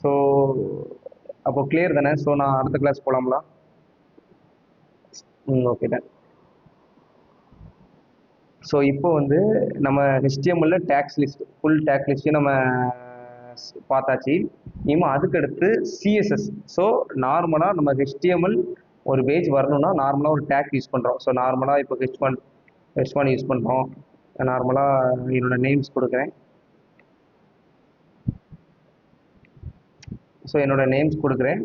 So அப்போ clear தானே? So நான் அடுத்த கிளாஸ் போகலாங்களா? Okay done. ஸோ இப்போ வந்து நம்ம HTML tags list full tag லிஸ்ட்டையும் நம்ம பார்த்தாச்சு. இனிமேல் அதுக்கடுத்து CSS. ஸோ நார்மலாக நம்ம HTML ஒரு பேஜ் வரணும்னா நார்மலாக ஒரு டேக் யூஸ் பண்ணுறோம். ஸோ நார்மலாக இப்போ ஹெச் ஒன் யூஸ் பண்ணுறோம். நார்மலாக என்னோட நேம்ஸ் கொடுக்குறேன். ஸோ என்னோட நேம்ஸ் கொடுக்குறேன்.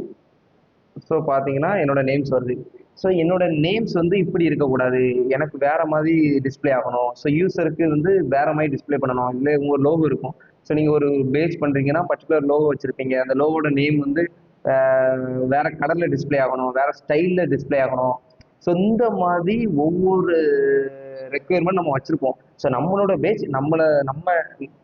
ஸோ பார்த்தீங்கன்னா என்னோட நேம்ஸ் வருது. ஸோ என்னோட நேம்ஸ் வந்து இப்படி இருக்கக்கூடாது, எனக்கு வேற மாதிரி டிஸ்ப்ளே ஆகணும். ஸோ யூசருக்கு வந்து வேற மாதிரி டிஸ்ப்ளே பண்ணணும். இல்லை உங்கள் லோகோ இருக்கும். ஸோ நீங்கள் ஒரு பேஜ் பண்ணுறீங்கன்னா பர்டிகுலர் லோகோ வச்சுருப்பீங்க. அந்த லோகோட நேம் வந்து வேற கலரில் டிஸ்ப்ளே ஆகணும், வேற ஸ்டைலில் டிஸ்ப்ளே ஆகணும். ஸோ இந்த மாதிரி ஒவ்வொரு ரெக்குயர்மெண்ட் நம்ம வச்சுருப்போம். ஸோ நம்மளோட பேஜ் நம்ம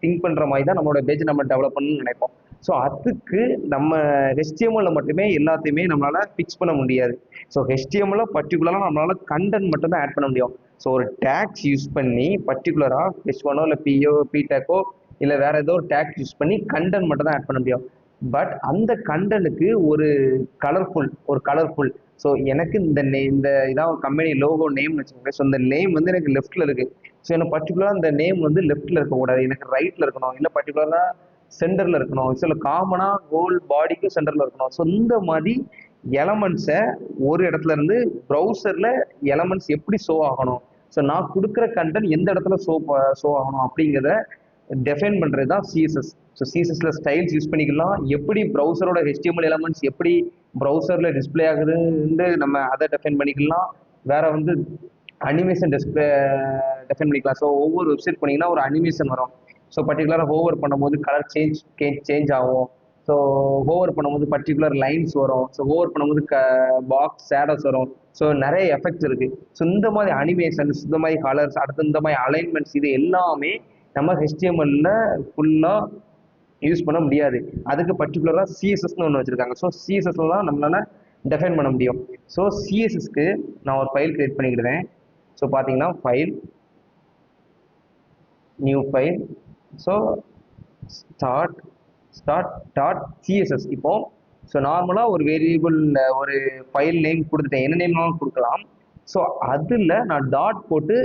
திங்க் பண்ணுற மாதிரி தான் நம்மளோட பேஜ் நம்ம டெவலப் பண்ணணும்னு நினைப்போம். ஸோ அதுக்கு நம்ம HTML மட்டுமே எல்லாத்தையுமே நம்மளால ஃபிக்ஸ் பண்ண முடியாது. ஸோ HTML பர்டிகுலராக நம்மளால கண்டென்ட் மட்டும் தான் ஆட் பண்ண முடியும். ஸோ ஒரு டேக்ஸ் யூஸ் பண்ணி பர்டிகுலராக H1ஓ இல்லை பிஓ பிடேக்கோ இல்லை வேற ஏதோ ஒரு டேக் யூஸ் பண்ணி கண்டென்ட் மட்டும் தான் ஆட் பண்ண முடியும். பட் அந்த கண்டென்ட்டுக்கு ஒரு கலர்ஃபுல். ஸோ எனக்கு இந்த இதான் கம்பெனி லோகோ நேம் வச்சுக்கோங்க. ஸோ இந்த நேம் வந்து எனக்கு லெஃப்ட்ல இருக்கு. ஸோ எனக்கு பர்டிகுலராக இந்த நேம் வந்து லெஃப்ட்ல இருக்கக்கூடாது, எனக்கு ரைட்ல இருக்கணும். இல்லை பர்டிகுலராக சென்டர்ல இருக்கணும். சில காமனா ஹோல் பாடிக்கும் சென்டர்ல இருக்கணும். ஸோ இந்த மாதிரி எலமெண்ட்ஸை ஒரு இடத்துல இருந்து ப்ரௌசர்ல எலமெண்ட்ஸ் எப்படி ஷோ ஆகணும், ஸோ நான் கொடுக்குற கண்டென்ட் எந்த இடத்துல ஷோ ஆகணும் அப்படிங்கிறத டெஃபைன் பண்றது தான் சிஎஸ்எஸ். ஸோ சிஎஸ்எஸ்ல ஸ்டைல்ஸ் யூஸ் பண்ணிக்கலாம். எப்படி ப்ரௌசரோட HTML எலமெண்ட்ஸ் எப்படி ப்ரௌசர்ல டிஸ்பிளே ஆகுதுன்னு நம்ம அதை டெஃபைன் பண்ணிக்கலாம். வேற வந்து அனிமேஷன் டெஃபைன் பண்ணிக்கலாம். ஸோ ஒவ்வொரு வெப்சைட் போனீங்கன்னா ஒரு அனிமேஷன் வரும். ஸோ பர்டிகுலராக ஹோவர் பண்ணும்போது கலர் சேஞ்ச் ஆகும். ஸோ ஹோவர் பண்ணும்போது பர்டிகுலர் லைன்ஸ் வரும். ஸோ ஹோவர் பண்ணும்போது பாக்ஸ் ஷேடோஸ் வரும். ஸோ நிறைய எஃபெக்ட்ஸ் இருக்கு. ஸோ இந்த மாதிரி அனிமேஷன்ஸ், இந்த மாதிரி கலர்ஸ், அடுத்து இந்த மாதிரி அலைன்மெண்ட்ஸ், இது எல்லாமே நம்ம HTML ஃபுல்லாக யூஸ் பண்ண முடியாது. அதுக்கு பர்டிகுலராக சிஎஸ்எஸ்னு ஒன்று வச்சிருக்காங்க. ஸோ சிஎஸ்எஸ்ல தான் நம்மளால டெஃபைன் பண்ண முடியும். ஸோ சிஎஸ்எஸ்க்கு நான் ஒரு ஃபைல் கிரியேட் பண்ணிக்கிடுவேன். ஸோ பார்த்தீங்கன்னா file, new file. So start dot CSS. இப்போ ஸோ நார்மலாக ஒரு வேரியபிள் ஒரு ஃபைல் நேம் கொடுத்துட்டேன், என்ன நேம்னாலும் கொடுக்கலாம். ஸோ அதில் நான் டாட் போட்டு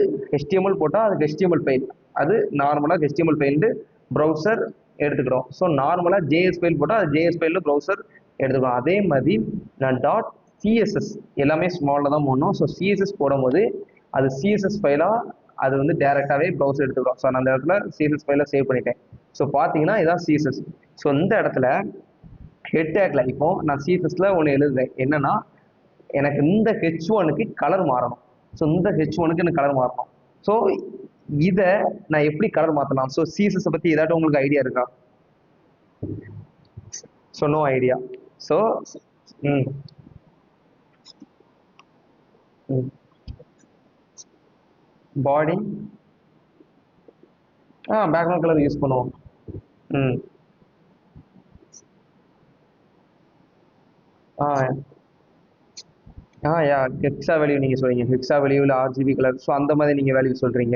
HTML போட்டால் அது HTML ஃபைல். அது நார்மலாக HTML ஃபைல்னு ப்ரௌசர் எடுத்துக்கிறோம். ஸோ நார்மலாக JS ஃபைல் போட்டால் அது JS ஃபைலில் ப்ரௌசர் எடுத்துக்கிறோம். அதே மாதிரி நான் டாட் சிஎஸ்எஸ் எல்லாமே ஸ்மாலில் தான் போடணும். ஸோ சிஎஸ்எஸ் போடும்போது அது சிஎஸ்எஸ் ஃபைலாக அது வந்து டேரெக்டாகவே ப்ரௌசர் எடுத்துக்கிறோம். ஸோ நான் அந்த இடத்துல சிஎஸ்எஸ் ஃபைலை சேவ் பண்ணிட்டேன். ஸோ பார்த்தீங்கன்னா இதான் சிஎஸ்எஸ். ஸோ இந்த இடத்துல ஹெட் டேக்ல இப்போ நான் சிஎஸ்எஸ்ல ஒன்று எழுதுறேன். என்னன்னா எனக்கு இந்த H1க்கு கலர் மாறணும். ஸோ இந்த H1க்கு எனக்கு கலர் மாறணும். ஸோ இதை நான் எப்படி கலர் மாற்றலாம்? ஸோ சிஎஸ்எஸ் பற்றி ஏதாட்டும் உங்களுக்கு ஐடியா இருக்கா? So no idea. ஸோ ம் பாடி பேக்ரவுண்ட் கலர் யூஸ் பண்ணுவோம். ம் ஆ யா ஹெக்ஸா வேல்யூ நீங்கள் சொல்றீங்க. ஹெக்ஸா வேல்யூ இல்லை RGB கலர். ஸோ அந்த மாதிரி நீங்கள் வேல்யூ சொல்கிறீங்க.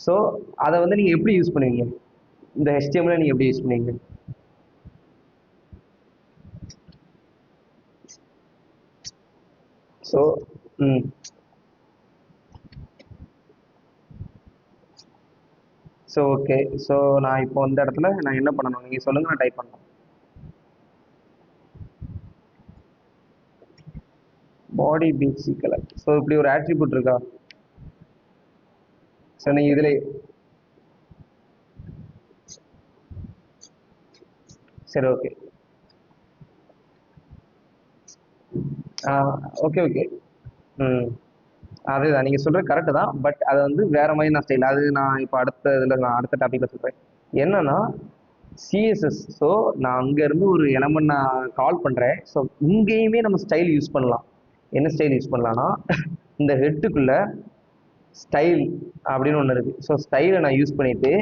ஸோ அதை வந்து நீங்கள் எப்படி யூஸ் பண்ணுவீங்க? இந்த HTML நீங்கள் எப்படி யூஸ் பண்ணுவீங்க? ஸோ ம் ஸோ ஓகே. ஸோ நான் இப்போ இந்த இடத்துல நான் என்ன பண்ணணும் நீங்கள் சொல்லுங்கள், நான் டைப் பண்ணணும். பாடி பிசி கலர். ஸோ இப்படி ஒரு ஆட்ரிபியூட் இருக்கா? ஸோ நீங்கள் இதில் சரி ஓகே ஓகே ஓகே. ம் அதுதான் நீங்கள் சொல்கிறது கரெக்டு தான். பட் அதை வந்து வேற மாதிரி நான் ஸ்டைல், அது நான் இப்போ அடுத்த இதில் நான் அடுத்த டாப்பிக்கில் சொல்கிறேன். என்னன்னா சிஎஸ்எஸ். ஸோ நான் அங்கேருந்து ஒரு எலமெண்ட் நான் கால் பண்ணுறேன். ஸோ இங்கேயுமே நம்ம ஸ்டைல் யூஸ் பண்ணலாம். என்ன ஸ்டைல் யூஸ் பண்ணலாம்னா இந்த ஹெட்டுக்குள்ள ஸ்டைல் அப்படின்னு ஒன்று இருக்கு. ஸோ ஸ்டைலை நான் யூஸ் பண்ணிட்டு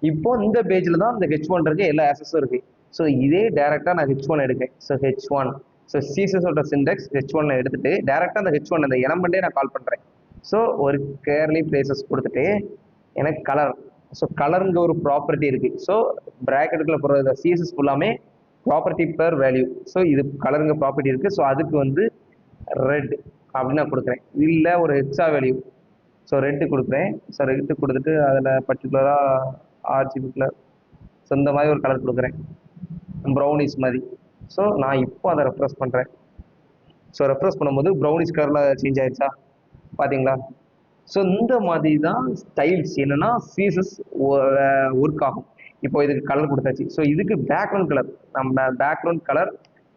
இப்போ இந்த பேஜில் தான் இந்த H1 இருக்கு, எல்லா ஆக்சஸும் இருக்கு. ஸோ இதே டேரெக்டாக நான் H1 எடுக்கேன். So H1. ஸோ சிஎஸ்எஸோட சிண்டெக்ஸ் H1 எடுத்துட்டு டேரெக்டாக அந்த H1 அந்த எலமெண்ட்டே நான் கால் பண்ணுறேன். ஸோ ஒரு கேர்லி பிளேசஸ் கொடுத்துட்டு எனக்கு கலர். ஸோ கலருங்க ஒரு ப்ராப்பர்ட்டி இருக்கு. ஸோ ப்ராக்கெட்டுக்குள்ள போகிற சிஎஸ்எஸ் ஃபுல்லாமே ப்ராப்பர்ட்டி பெர் வேல்யூ. ஸோ இது கலருங்க ப்ராப்பர்ட்டி இருக்குது. ஸோ அதுக்கு வந்து ரெட் அப்படின்னு நான் கொடுக்குறேன். இல்லை ஒரு ஹெக்ஸா வேல்யூ, ஸோ ரெட்டு கொடுக்குறேன். ஸோ ரெட்டு கொடுத்துட்டு அதில் பர்டிகுலராக ஆர்ஜிபி கலர், ஸோ இந்த மாதிரி ஒரு கலர் கொடுக்குறேன், ப்ரௌனிஷ் மாதிரி. ஸோ நான் இப்போ அதை ரெஃப்ரெஷ் பண்ணுறேன். ஸோ ரெஃப்ரெஷ் பண்ணும்போது ப்ரௌனிஷ் கலரில் சேஞ்ச் ஆயிடுச்சா பார்த்தீங்களா? ஸோ இந்த மாதிரி தான் ஸ்டைல்ஸ் என்னன்னா சீசஸ் ஒர்க் ஆகும். இப்போ இதுக்கு கலர் கொடுத்தாச்சு. ஸோ இதுக்கு பேக்ரவுண்ட் கலர், நம்ம பேக்ரவுண்ட் கலர்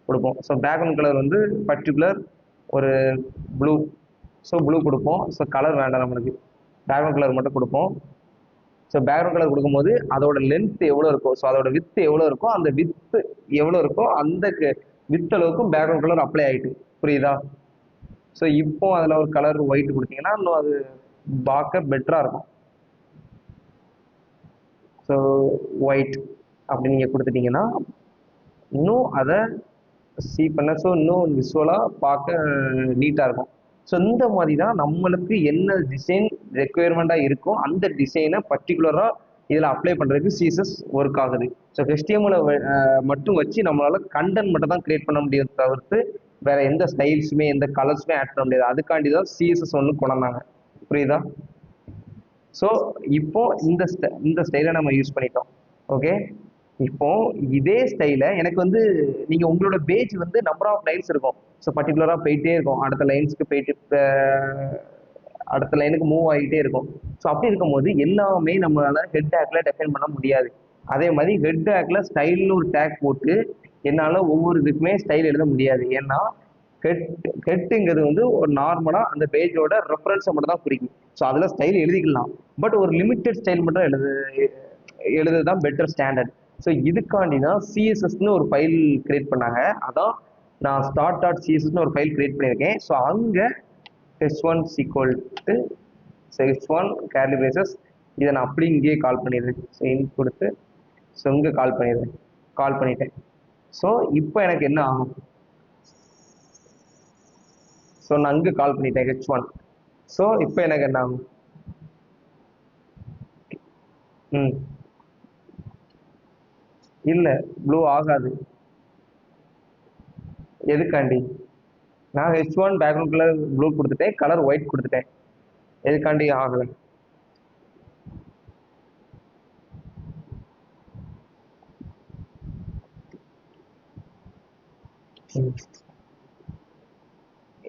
கொடுப்போம். ஸோ பேக்ரவுண்ட் கலர் வந்து பர்டிகுலர் ஒரு ப்ளூ. ஸோ ப்ளூ கொடுப்போம். ஸோ கலர் வேண்டாம் நம்மளுக்கு, பேக்ரவுண்ட் கலர் மட்டும் கொடுப்போம். ஸோ பேக்ரவுண்ட் கலர் கொடுக்கும்போது அதோட லென்த் எவ்வளோ இருக்கோ, ஸோ அதோட வித்து எவ்வளோ இருக்கோ, அந்த வித்து எவ்வளோ இருக்கோ அந்த வித் அளவுக்கும் பேக்ரவுண்ட் கலர் அப்ளை ஆகிட்டு, புரியுதா? ஸோ இப்போ அதில் ஒரு கலர் ஒயிட் கொடுத்தீங்கன்னா இன்னும் அது பார்க்க பெட்டராக இருக்கும். ஸோ ஒயிட் அப்படி நீங்கள் கொடுத்துட்டீங்கன்னா இன்னும் அதை சி பண்ண, ஸோ இன்னும் விஷுவலாக பார்க்க நீட்டாக இருக்கும். ஸோ இந்த மாதிரி தான் நம்மளுக்கு என்ன டிசைன் ரெக்குயர்மெண்ட்டாக இருக்கோ அந்த டிசைனை பர்டிகுலராக இதில் அப்ளை பண்ணுறதுக்கு சிஎஸ்எஸ் ஒர்க் ஆகுது. ஸோ HTML மட்டும் வச்சு நம்மளால் கண்டென்ட் மட்டும் தான் கிரியேட் பண்ண முடியாது, தவிர்த்து வேற எந்த ஸ்டைல்ஸுமே எந்த கலர்ஸுமே ஆட் பண்ண முடியாது. அதுக்காண்டி தான் சிஎஸ்எஸ் ஒன்று கொண்டாந்தாங்க, புரியுதா? ஸோ இப்போ இந்த ஸ்டைலை நம்ம யூஸ் பண்ணிட்டோம். ஓகே, இப்போ இதே ஸ்டைலை எனக்கு வந்து நீங்க உங்களோட பேஜ் வந்து நம்பர் ஆஃப் லைன்ஸ் இருக்கும். ஸோ பர்டிகுலராக போயிட்டே இருக்கும், அடுத்த லைன்ஸ்க்கு போயிட்டு அடுத்த லைனுக்கு மூவ் ஆகிட்டே இருக்கும். ஸோ அப்படி இருக்கும்போது எல்லாமே நம்மளால ஹெட் டேக்ல டெஃபைன் பண்ண முடியாது. அதே மாதிரி ஹெட் டேக்ல ஸ்டைல்னு ஒரு டேக் போட்டு என்னால் ஒவ்வொரு இதுக்குமே ஸ்டைல் எழுத முடியாது. ஏன்னா ஹெட்டுங்கிறது வந்து ஒரு நார்மலாக அந்த பேஜோட ரெஃபரன்ஸை மட்டும் தான் குறிக்கும். ஸோ அதில் ஸ்டைல் எழுதிக்கலாம், பட் ஒரு லிமிட்டட் ஸ்டைல் மட்டும் எழுதுறது தான் பெட்டர் ஸ்டாண்டர்ட். ஸோ இதுக்காண்டி தான் சிஎஸ்எஸ்ன்னு ஒரு ஃபைல் கிரியேட் பண்ணாங்க. அதான் நான் start.cssன்னு ஒரு ஃபைல் கிரியேட் பண்ணியிருக்கேன். ஸோ அங்கே h1 equal to h1 curly braces, இதை நான் அப்படி இங்கேயே கால் பண்ணிடுறேன். ஸோ இன் கொடுத்து ஸோ இங்கே கால் பண்ணிட்டேன். ஸோ இப்போ எனக்கு என்ன ஆகும்? ஸோ நான் அங்கே கால் பண்ணிட்டேன் h1. ஸோ இப்போ எனக்கு என்ன ஆகும்? இல்லை, ப்ளூ ஆகாது. எதுக்காண்டி? நான் h1 பேக்ரவுண்ட் கலர் ப்ளூ கொடுத்துட்டேன், கலர் ஒயிட் கொடுத்துட்டேன். எதுக்காண்டி ஆகலை?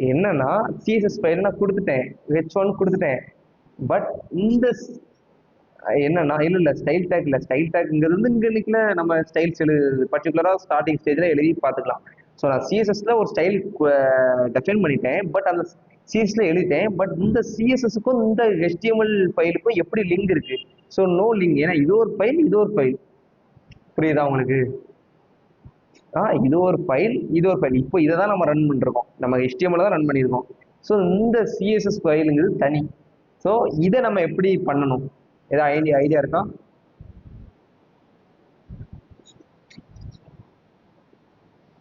என்னன்னா சிஎஸ்எஸ் ஃபைல் நான் கொடுத்துட்டேன், h1 கொடுத்துட்டேன், பட் இந்த என்னன்னா இல்லை ஸ்டைல் டேக் இல்லை. ஸ்டைல் டேக்ங்கிறது வந்து இங்கே நிற்கல, நம்ம ஸ்டைல்ஸ் பர்டிகுலராக ஸ்டார்டிங் ஸ்டேஜில் எழுதி பார்த்துக்கலாம். ஸோ நான் சிஎஸ்எஸ்ல ஒரு ஸ்டைல் டெஃபைன் பண்ணிட்டேன், பட் அந்த சிஎஸ்ல எழுதிட்டேன், பட் இந்த சிஎஸ்எஸ்க்கும் இந்த HTML ஃபைலுக்கும் எப்படி லிங்க் இருக்கு? So no link. ஏன்னா இது ஒரு ஃபைல், புரியுதா உங்களுக்கு? இது ஒரு ஃபைல். இப்போ இதை தான் நம்ம ரன் பண்ணிருக்கோம், நம்ம HTML தான் ரன் பண்ணியிருக்கோம். ஸோ இந்த சிஎஸ்எஸ் ஃபைலுங்கிறது தனி. ஸோ இதை நம்ம எப்படி பண்ணணும், ஏதாவது ஐடியா இருக்கா?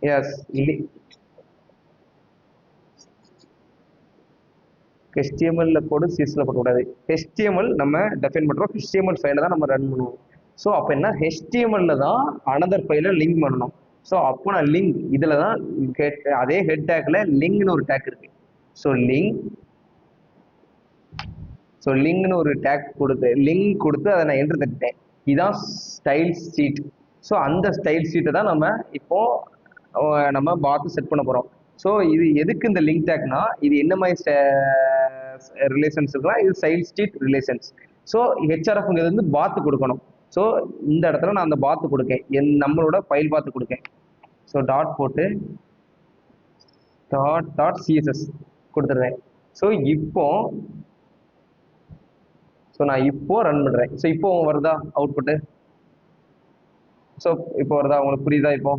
எஸ், HTML கோடு சிஎஸ்ல போடக்கூடாது. HTML நம்ம டெஃபைன் பண்றோம், HTML ஃபைலை தான் நம்ம ரன் பண்ணுவோம். ஸோ அப்போ என்ன, HTML தான் அனதர் ஃபைலை லிங்க் பண்ணணும். ஸோ அப்போ நான் லிங்க் இதில் தான் அதே ஹெட் டேக்ல லிங்க்னு ஒரு டேக் இருக்கு. ஸோ லிங்க்னு ஒரு டேக் கொடுத்து அதை நான் என்டர் தட்டிட்டேன். இதுதான் ஸ்டைல் ஷீட். ஸோ அந்த ஸ்டைல் ஷீட்டை தான் நம்ம இப்போ நம்ம பார்த்து செட் பண்ண போகிறோம். ஸோ இது எதுக்கு இந்த லிங்க் டேக்னா, இது என்ன மாதிரி ரிலேஷன்ஸ் இருக்கலாம், இது ஸ்டைல் ஷீட் ரிலேஷன்ஸ். ஸோ ஹெச்ஆர்எஃப்ங்கிறது வந்து பாத்து கொடுக்கணும். ஸோ இந்த இடத்துல நான் அந்த பாத்து கொடுக்கேன், நம்மளோட ஃபைல் பாத்து கொடுக்கேன். ஸோ டாட் போட்டு டாட் சிஎஸ்எஸ் கொடுத்துருவேன். ஸோ நான் இப்போ ரன் பண்ணுறேன். ஸோ இப்போ வருதா அவுட்புட்டு? ஸோ இப்போ வருதா உங்களுக்கு, புரியுதா இப்போ?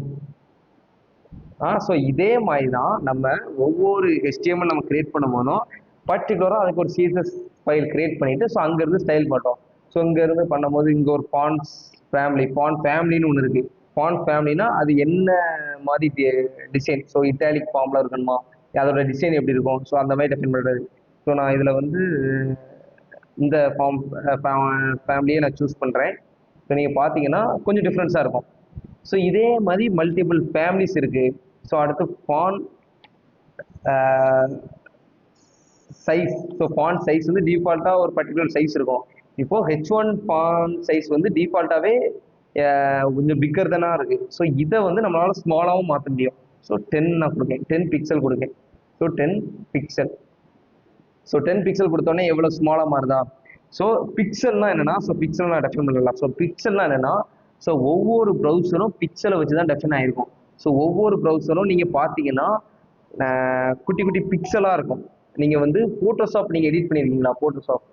ஸோ இதே மாதிரி தான் நம்ம ஒவ்வொரு HTML நம்ம கிரியேட் பண்ணும் போதும் பர்டிகுலராக அதுக்கு ஒரு சிஎஸ்எஸ் ஃபைல் கிரியேட் பண்ணிட்டு ஸோ அங்கேருந்து ஸ்டைல் பண்ணுறோம். ஸோ இங்கேருந்து பண்ணும்போது இங்கே ஒரு ஃபாண்ட் ஃபேமிலின்னு ஒன்று இருக்குது. ஃபாண்ட் ஃபேமிலினா அது என்ன மாதிரி டிசைன், ஸோ இட்டாலிக் ஃபார்மில் இருக்கணுமா, அதோட டிசைன் எப்படி இருக்கும், ஸோ அந்த மாதிரி டெஃபைன் பண்ணுறது. ஸோ நான் இதில் வந்து இந்த ஃபேமிலியை நான் சூஸ் பண்ணுறேன். ஸோ நீங்கள் பார்த்தீங்கன்னா கொஞ்சம் டிஃப்ரென்ஸாக இருக்கும். ஸோ இதே மாதிரி மல்டிபிள் ஃபேமிலிஸ் இருக்கு. ஸோ அடுத்து font size. So font size வந்து டிஃபால்ட்டாக ஒரு பர்டிகுலர் சைஸ் இருக்கும். இப்போ H1 ஃபாண்ட் சைஸ் வந்து டிஃபால்ட்டாகவே கொஞ்சம் பிக்கர் தானா இருக்கு. ஸோ இதை வந்து நம்மளால ஸ்மாலாகவும் மாற்ற முடியும். ஸோ 10 நான் கொடுக்கேன், 10 பிக்சல் கொடுக்கேன். So 10 pixel. ஸோ 10 பிக்சல் கொடுத்தோன்னே எவ்வளோ ஸ்மாலாக மாறுதா? ஸோ பிக்சல்னா என்னன்னா, ஸோ பிக்சல் நான் டெஃபைன் பண்ணலாம். ஸோ பிக்சல்னா என்னன்னா, ஸோ ஒவ்வொரு ப்ரௌசரும் பிக்சலை வச்சு தான் டெஃபைன் ஆயிருக்கும். ஸோ ஒவ்வொரு ப்ரௌசரும் நீங்கள் பார்த்தீங்கன்னா குட்டி குட்டி பிக்சலாக இருக்கும். நீங்கள் வந்து ஃபோட்டோஷாப் நீங்கள் எடிட் பண்ணியிருக்கீங்களா? ஃபோட்டோஷாப்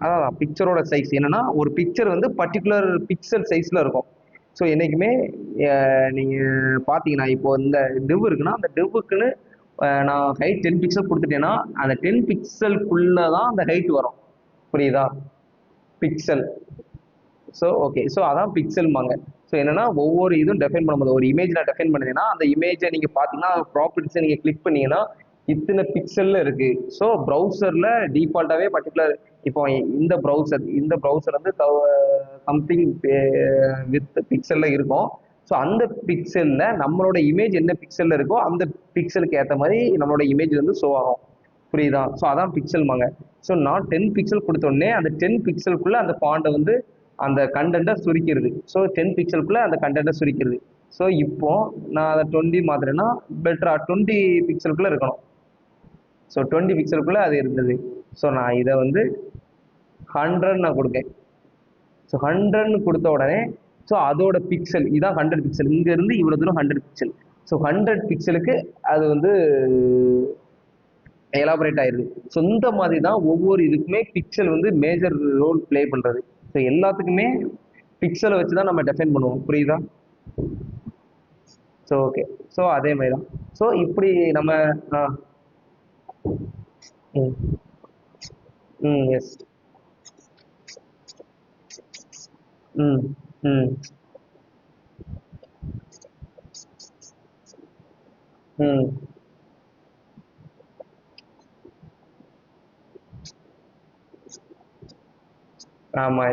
அதான் பிக்சரோட சைஸ் என்னன்னா, ஒரு பிக்சர் வந்து பர்டிகுலர் பிக்சல் சைஸ்ல இருக்கும். ஸோ என்னைக்குமே நீங்கள் பார்த்தீங்கன்னா, இப்போ இந்த டிவ் இருக்குன்னா, அந்த டிவ்வுக்குன்னு நான் ஹைட் 10 பிக்சல் கொடுத்துட்டேன்னா, அந்த 10 பிக்சலுக்குள்ள தான் அந்த ஹைட் வரும். புரியுதா? பிக்சல். So okay. ஸோ அதான் பிக்சல்மாங்க. ஸோ என்னன்னா, ஒவ்வொரு இதுவும் டெஃபைன் பண்ணும்போது ஒரு இமேஜ் நான் டெஃபைன் பண்ணுறேன்னா, அந்த இமேஜை நீங்கள் பார்த்தீங்கன்னா, ப்ராப்பர்ட்டிஸை நீங்கள் கிளிக் பண்ணீங்கன்னா இத்தனை பிக்சல்ல இருக்கு. ஸோ ப்ரௌசர்ல டிஃபால்ட்டாகவே பர்டிகுலர் இப்போ இந்த ப்ரௌசர் வந்து சம்திங் வித் பிக்சல்ல இருக்கும். ஸோ அந்த பிக்சல்ல நம்மளோட இமேஜ் என்ன பிக்சல்ல இருக்கோ அந்த பிக்சலுக்கு ஏற்ற மாதிரி நம்மளோட இமேஜ் வந்து ஷோ ஆகும். புரியுதா? ஸோ அதான் பிக்சல்மாங்க. ஸோ நான் 10 பிக்சல் கொடுத்தோடனே அந்த 10 பிக்சலுக்குள்ள அந்த ஃபாண்டை வந்து அந்த கண்டென்ட்டை சுருக்கிறது. ஸோ 10 பிக்சலுக்குள்ள அந்த கண்டென்ட்டை சுருக்கிறது. ஸோ இப்போ நான் அதை 20 மாத்திரேன்னா பெட்டரா 20 பிக்சலுக்குள்ள இருக்கணும். ஸோ 20 பிக்சலுக்குள்ள அது இருந்தது. ஸோ நான் இதை வந்து 100 நான் கொடுக்கேன். ஸோ 100 கொடுத்த உடனே ஸோ அதோட பிக்சல் இதான் 100 பிக்சல். இங்க இருந்து இவ்வளவு தூரம் 100 பிக்சல். ஸோ 100 பிக்சலுக்கு அது வந்து எலாபரேட் ஆயிருது. ஸோ இந்த மாதிரி தான் ஒவ்வொரு இதுக்குமே பிக்சல் வந்து மேஜர் ரோல் பிளே பண்றது. ஸோ எல்லாத்துக்குமே பிக்சலை வச்சு தான் நம்ம டெஃபைன் பண்ணுவோம். புரியுதா? So okay. ஸோ அதே மாதிரி தான். ஸோ இப்படி நம்ம ம் ம் எஸ் ம் ம் ம் ஆமா.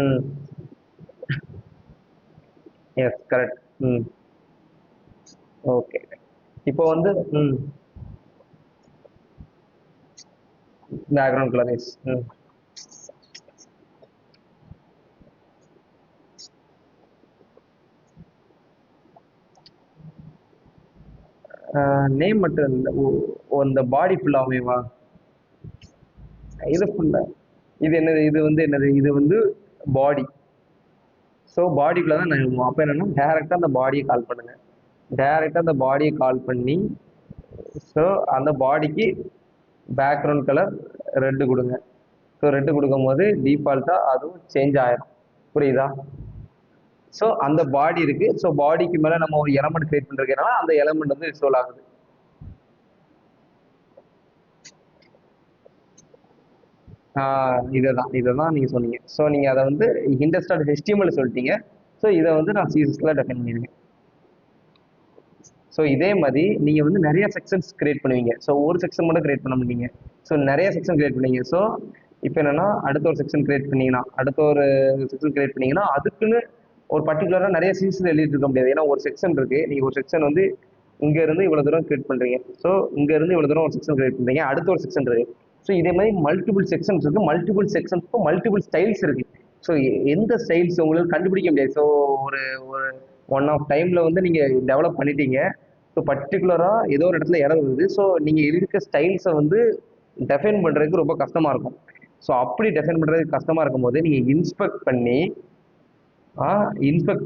ம் எஸ் கரெக்ட். ம் ஓகே. இப்போ வந்து பேக்ரவுண்ட் கலர் எஸ். நேம் மட்டும் இல்லை, அந்த பாடி ஃபுல்லாகவேவா? இது ஃபுல்லா இது என்னது? இது வந்து என்னது? இது வந்து பாடி. ஸோ பாடிக்குள்ள தான் நான் அப்போ என்னன்னா டேரெக்டாக அந்த பாடியை கால் பண்ணுங்க. டேரெக்டாக அந்த பாடியை கால் பண்ணி ஸோ அந்த பாடிக்கு பேக்ரவுண்ட் கலர் ரெட்டு கொடுங்க. ஸோ ரெட்டு கொடுக்கும்போது டிஃபால்ட்டாக அதுவும் சேஞ்ச் ஆயிரும். புரியுதா? ஸோ அந்த பாடி இருக்கு. ஸோ பாடிக்கு மேலே நம்ம ஒரு எலமெண்ட் கிரியேட் பண்ணிருக்கனால அந்த எலமெண்ட் வந்து விசுவல் ஆகுது. இதை தான் நீங்கள் சொன்னீங்க. ஸோ நீங்கள் அதை வந்து இண்டஸ்டாட் HTML சொல்லிட்டீங்க. ஸோ இதை வந்து நான் CSSல டெஃபைன் பண்ணியிருக்கேன். ஸோ இதே மாதிரி நீங்கள் வந்து நிறைய செக்ஷன்ஸ் கிரியேட் பண்ணுவீங்க. ஸோ ஒரு செக்ஷன் மட்டும் கிரியேட் பண்ண மாட்டீங்க. ஸோ நிறைய செக்ஷன் கிரியேட் பண்ணீங்க. ஸோ இப்போ என்னன்னா அடுத்த ஒரு செக்ஷன் கிரியேட் பண்ணீங்கன்னா அதுக்குன்னு ஒரு பர்டிகுலராக நிறைய சீசன் எழுதிட்டு இருக்க முடியாது. ஏன்னா ஒரு செக்ஷன் இருக்கு. நீங்கள் ஒரு செக்ஷன் வந்து இங்க இருந்து இவ்வளவு தூரம் கிரியேட் பண்றீங்க. ஸோ இங்க இருந்து இவ்வளவு தூரம் ஒரு செக்ஷன் கிரியேட் பண்றீங்க. அடுத்த ஒரு செக்ஷன் இருக்கு. ஸோ இதே மாதிரி மல்டிபிள் செக்ஷன்ஸ் இருக்கு. மல்டிபிள் செக்ஷன்ஸ்க்கும் மல்டிபிள் ஸ்டைல்ஸ் இருக்கு. ஸோ எந்த ஸ்டைல்ஸ் உங்களுக்கு கண்டுபிடிக்க முடியாது. ஸோ ஒரு ஒரு ஒன் ஆஃப் டைம்ல வந்து நீங்க டெவலப் பண்ணிட்டீங்க. ஸோ பர்டிகுலரா ஏதோ ஒரு இடத்துல இடம் வருது. ஸோ நீங்க இருக்க ஸ்டைல்ஸை வந்து டெஃபைன் பண்றதுக்கு ரொம்ப கஷ்டமா இருக்கும். ஸோ அப்படி டெஃபைன் பண்றதுக்கு கஷ்டமா இருக்கும் போது நீங்க இன்ஸ்பெக்ட்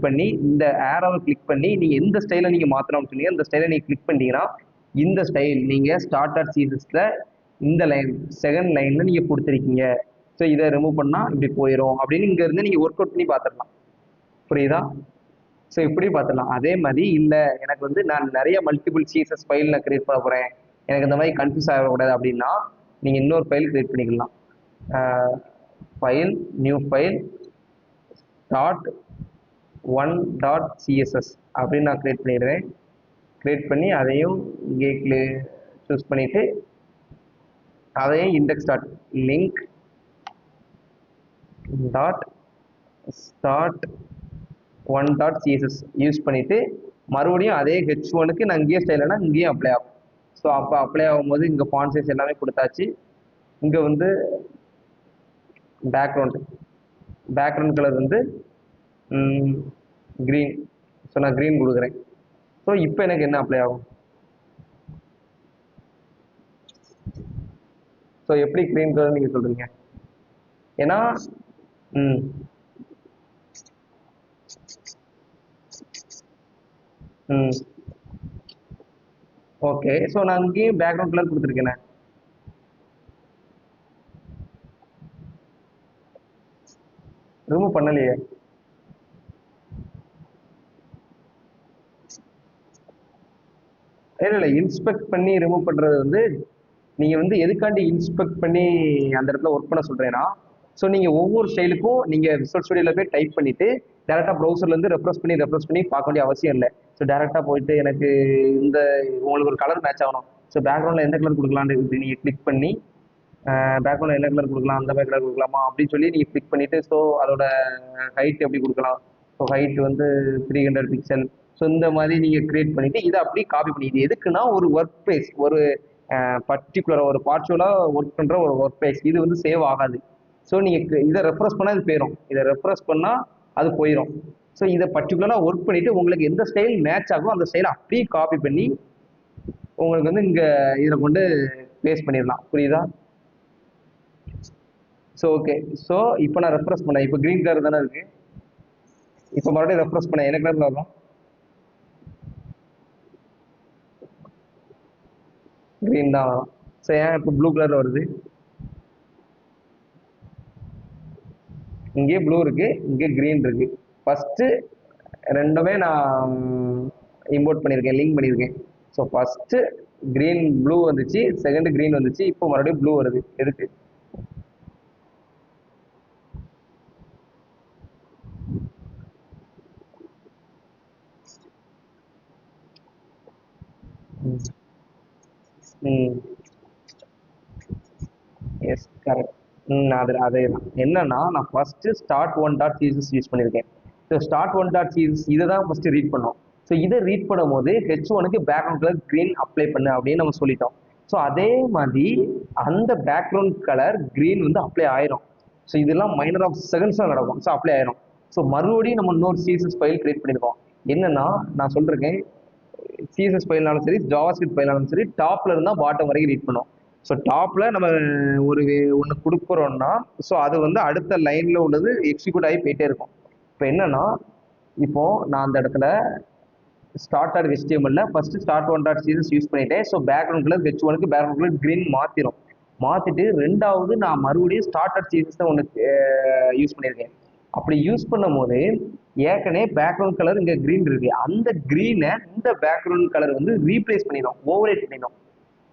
பண்ணி இந்த ஏரோவை கிளிக் பண்ணி நீங்க எந்த ஸ்டைல நீங்க மாத்தணும்னு சொன்னீங்க அந்த ஸ்டைலை நீங்க கிளிக் பண்ணிட்டீங்கன்னா இந்த ஸ்டைல் நீங்க ஸ்டார்டர் சீசஸ்ல இந்த லைன் செகண்ட் லைன்ல நீங்க கொடுத்துருக்கீங்க. ஸோ இதை ரிமூவ் பண்ணா இப்படி போயிடும் அப்படின்னு இங்க இருந்து நீங்க ஒர்க் அவுட் பண்ணி பார்த்துடலாம். புரியுதா? ஸோ இப்படி பார்த்துடலாம். அதே மாதிரி இல்லை எனக்கு வந்து நான் நிறைய மல்டிபிள் CSS ஃபைல் நான் கிரியேட் பண்ண போறேன், எனக்கு இந்த மாதிரி கன்ஃபியூஸ் ஆகக்கூடாது அப்படின்னா நீங்க இன்னொரு ஃபைல் கிரியேட் பண்ணிக்கலாம். File new file dot 1.css அப்படின்னு நான் கிரியேட் பண்ணிடுவேன். கிரியேட் பண்ணி அதையும் இங்கே சூஸ் பண்ணிவிட்டு அதையும் index dot link dot start one dot CSS use பண்ணிவிட்டு மறுபடியும் அதே H1க்கு நான் இங்கேயே ஸ்டைல்னா இங்கேயும் அப்ளை ஆகும். ஸோ அப்போ அப்ளை ஆகும்போது இங்கே ஃபாண்ட் சைஸ் எல்லாமே கொடுத்தாச்சு. இங்கே வந்து பேக்ரவுண்ட் கலர் வந்து க்ரீன். ஸோ நான் க்ரீன் கொடுக்குறேன். ஸோ இப்போ எனக்கு என்ன அப்ளை ஆகும்? ஸோ எப்படி க்ரீன் கலர் நீங்கள் சொல்கிறீங்க? ஏன்னா ம் ம் ஓகே. ஸோ நான் இங்கேயும் பேக்ரவுண்ட் கலர் கொடுத்துருக்கேனே. ரிமூவ் பண்ணலையே. இல்லை இன்ஸ்பெக்ட் பண்ணி ரிமூவ் பண்ணுறது வந்து நீங்கள் வந்து எதுக்காண்டி இன்ஸ்பெக்ட் பண்ணி அந்த இடத்துல ஒர்க் பண்ண சொல்கிறேன்னா, ஸோ நீங்கள் ஒவ்வொரு ஸ்டைலுக்கும் நீங்கள் விசுவல் ஸ்டுடியோவில் போய் டைப் பண்ணிவிட்டு டேரெக்டாக ப்ரௌசர்லேருந்து ரெஃப்ரெஷ் பண்ணி பார்க்க வேண்டிய அவசியம் இல்லை. ஸோ டேரெக்டாக போயிட்டு எனக்கு இந்த உங்களுக்கு ஒரு கலர் மேட்ச் ஆகணும். ஸோ பேக்ரவுண்டில் எந்த கலர் கொடுக்கலான்னு நீங்கள் கிளிக் பண்ணி பேக்ரவுண்டில் என்ன கலர் கொடுக்கலாம், அந்த மாதிரி கலர் கொடுக்கலாமா அப்படின்னு சொல்லி நீங்கள் கிளிக் பண்ணிவிட்டு ஸோ அதோட ஹைட் எப்படி கொடுக்கலாம். ஸோ ஹைட் வந்து 300 பிக்சல். ஸோ இந்த மாதிரி நீங்கள் கிரியேட் பண்ணிவிட்டு இதை அப்படியே காப்பி பண்ணி இது எதுக்குன்னா ஒரு ஒர்க் பேஸ் ஒரு பர்டிகுலராக ஒரு பார்ச்சுவலாக ஒர்க் பண்ணுற ஒரு ஒர்க் பேஸ் இது வந்து சேவ் ஆகாது. ஸோ நீங்கள் இதை ரெஃப்ரெஷ் பண்ணால் இது போயிடும். இதை ரெஃப்ரெஷ் பண்ணால் அது போயிடும். ஸோ இதை பர்டிகுலராக ஒர்க் பண்ணிவிட்டு உங்களுக்கு எந்த ஸ்டைல் மேட்ச் ஆகும் அந்த ஸ்டைலை அப்படியே காப்பி பண்ணி உங்களுக்கு வந்து இங்கே இதில் கொண்டு பேஸ்ட் பண்ணிடலாம். புரியுதா? So okay. ஸோ இப்போ நான் ரெஃப்ரெஷ் பண்ணேன். இப்போ க்ரீன் கலர் தானே இருக்குது. இப்போ மறுபடியும் ரெஃப்ரெஷ் பண்ணேன். என்ன கலரில் வரும்? க்ரீன் தான் வரும். ஸோ ஏன் இப்போ ப்ளூ கலரில் வருது? இங்கே ப்ளூ இருக்குது, இங்கே க்ரீன் இருக்குது. ஃபஸ்ட்டு ரெண்டுமே நான் இம்போர்ட் பண்ணியிருக்கேன், லிங்க் பண்ணியிருக்கேன். ஸோ ஃபஸ்ட்டு க்ரீன் ப்ளூ வந்துச்சு, செகண்டு க்ரீன் வந்துச்சு, இப்போ மறுபடியும் ப்ளூ வருது. எதுக்கு? ம் எஸ் கரெக்ட். அதே தான். என்னன்னா நான் first start one dot CSS use பண்ணியிருக்கேன். So start one dot CSS இதை தான் ஃபஸ்ட்டு ரீட் பண்ணோம். ஸோ இதை ரீட் பண்ணும்போது H1க்கு பேக்ரவுண்ட் கலர் க்ரீன் அப்ளை பண்ணு அப்படின்னு நம்ம சொல்லிட்டோம். ஸோ அதே மாதிரி அந்த பேக்ரவுண்ட் கலர் க்ரீன் வந்து அப்ளை ஆயிரும். ஸோ இதெல்லாம் மைனர் ஆஃப் செகண்ட்ஸில் நடக்கும். ஸோ அப்ளை ஆயிரும். ஸோ மறுபடியும் நம்ம இன்னொரு சிஎஸ்எஸ் ஃபைல் கிரியேட் பண்ணியிருக்கோம். என்னன்னா நான் சொல்லிருக்கேன் சிஎஸ்எஸ் ஃபைல்னாலும் சரி ஜாவாஸ்கிரிப்ட் ஃபைல்னாலும் சரி டாப்ல இருந்தால் பாட்டம் வரைக்கும் ரீட் பண்ணும். ஸோ டாப்பில் நம்ம ஒரு ஒன்று கொடுக்குறோம்னா ஸோ அது வந்து அடுத்த லைனில் உள்ளது எக்ஸிக்யூட் ஆகி போயிட்டே இருக்கும். இப்போ என்னன்னா இப்போ நான் அந்த இடத்துல start dot HTML first start one dot CSS use பண்ணிட்டேன். ஸோ பேக்ரவுண்ட் கலர் H1க்கு பேக்ரவுண்ட் கலர் க்ரீன் மாற்றிட்டு ரெண்டாவது நான் மறுபடியும் ஸ்டார்ட் டாட் சிஎஸ்எஸ் தான் ஒன்று யூஸ் பண்ணியிருக்கேன். அப்படி யூஸ் பண்ணும் போது ஏற்கனவே பேக்ரவுண்ட் கலர் இங்கே க்ரீன் இருக்கு. அந்த க்ரீனை இந்த பேக்ரவுண்ட் கலர் வந்து ரீப்ளேஸ் பண்ணிடும், ஓவர்ரைட் பண்ணிடும்.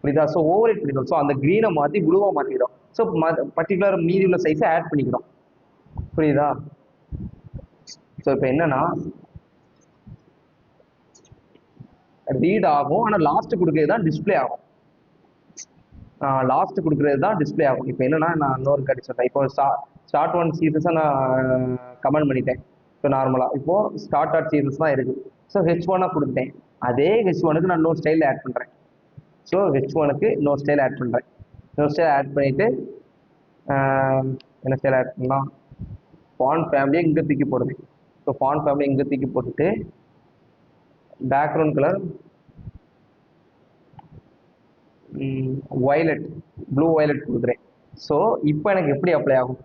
புரியுதா? ஸோ ஓவர்ரைட் பண்ணிடும். ஸோ அந்த க்ரீனை மாற்றி ப்ளூவாக மாற்றிடும். ஸோ பர்டிகுலர் மீதி உள்ள சைஸை ஆட் பண்ணிக்கிறோம். புரியுதா? ஸோ இப்போ என்னன்னா ரீட் ஆகும், ஆனால் லாஸ்ட் கொடுக்கறது தான் டிஸ்பிளே ஆகும். லாஸ்ட் கொடுக்குறது தான் டிஸ்பிளே ஆகும். இப்போ என்னன்னா நான் இன்னொரு கட்டி சொல்கிறேன். இப்போ ஸ்டார்ட் ஒன் சீசஸை நான் கமெண்ட் பண்ணிட்டேன். ஸோ நார்மலாக இப்போ ஸ்டார்ட் டாட் சீசஸ் தான் இருக்குது. ஸோ H1 கொடுத்துட்டேன். அதே H1க்கு நான் இன்னொரு ஸ்டைலில் ஆட் பண்ணுறேன். ஸோ H1க்கு இன்னொரு ஸ்டைல் ஆட் பண்ணுறேன். இன்னொரு ஸ்டைல் ஆட் பண்ணிவிட்டு என்ன ஸ்டைல் ஆட் பண்ணலாம்? ஃபாண்ட் ஃபேமிலியை இங்கே தூக்கி போடுவேன். ஸோ ஃபாண்ட் ஃபேமிலியை இங்கே தூக்கி போட்டுட்டு background colour violet, blue violet கொடுக்குறேன். ஸோ இப்போ எனக்கு எப்படி அப்ளை ஆகும்?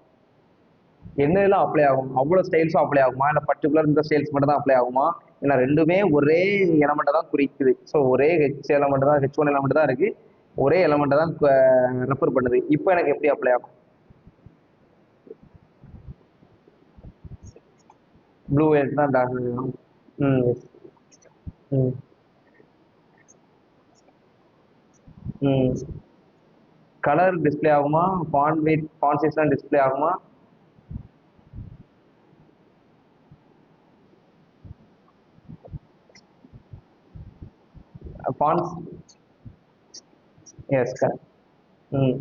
என்னெல்லாம் அப்ளை ஆகும்? அவ்வளோ ஸ்டைல்ஸும் அப்ளை ஆகுமா, இல்லை பர்டிகுலர் இந்த ஸ்டைல்ஸ் மட்டும் தான் அப்ளை ஆகுமா? ஏன்னா ரெண்டுமே ஒரே எலமெண்ட்டை தான் குறிக்குது. ஸோ ஒரே எலமெண்ட் தான், H1 எலமெண்ட் தான் இருக்குது, ஒரே எலமெண்ட்டை தான் ரெஃபர் பண்ணுது. இப்போ எனக்கு எப்படி அப்ளை ஆகும்? ப்ளூ வயலட் தான். எஸ். ம் ம் கலர் டிஸ்பிளே ஆகுமா? ஃபாண்ட் வெயிட், ஃபாண்ட் சைஸ்லாம் டிஸ்பிளே ஆகுமா? ஃபான்ஸ். Yes correct. ம்.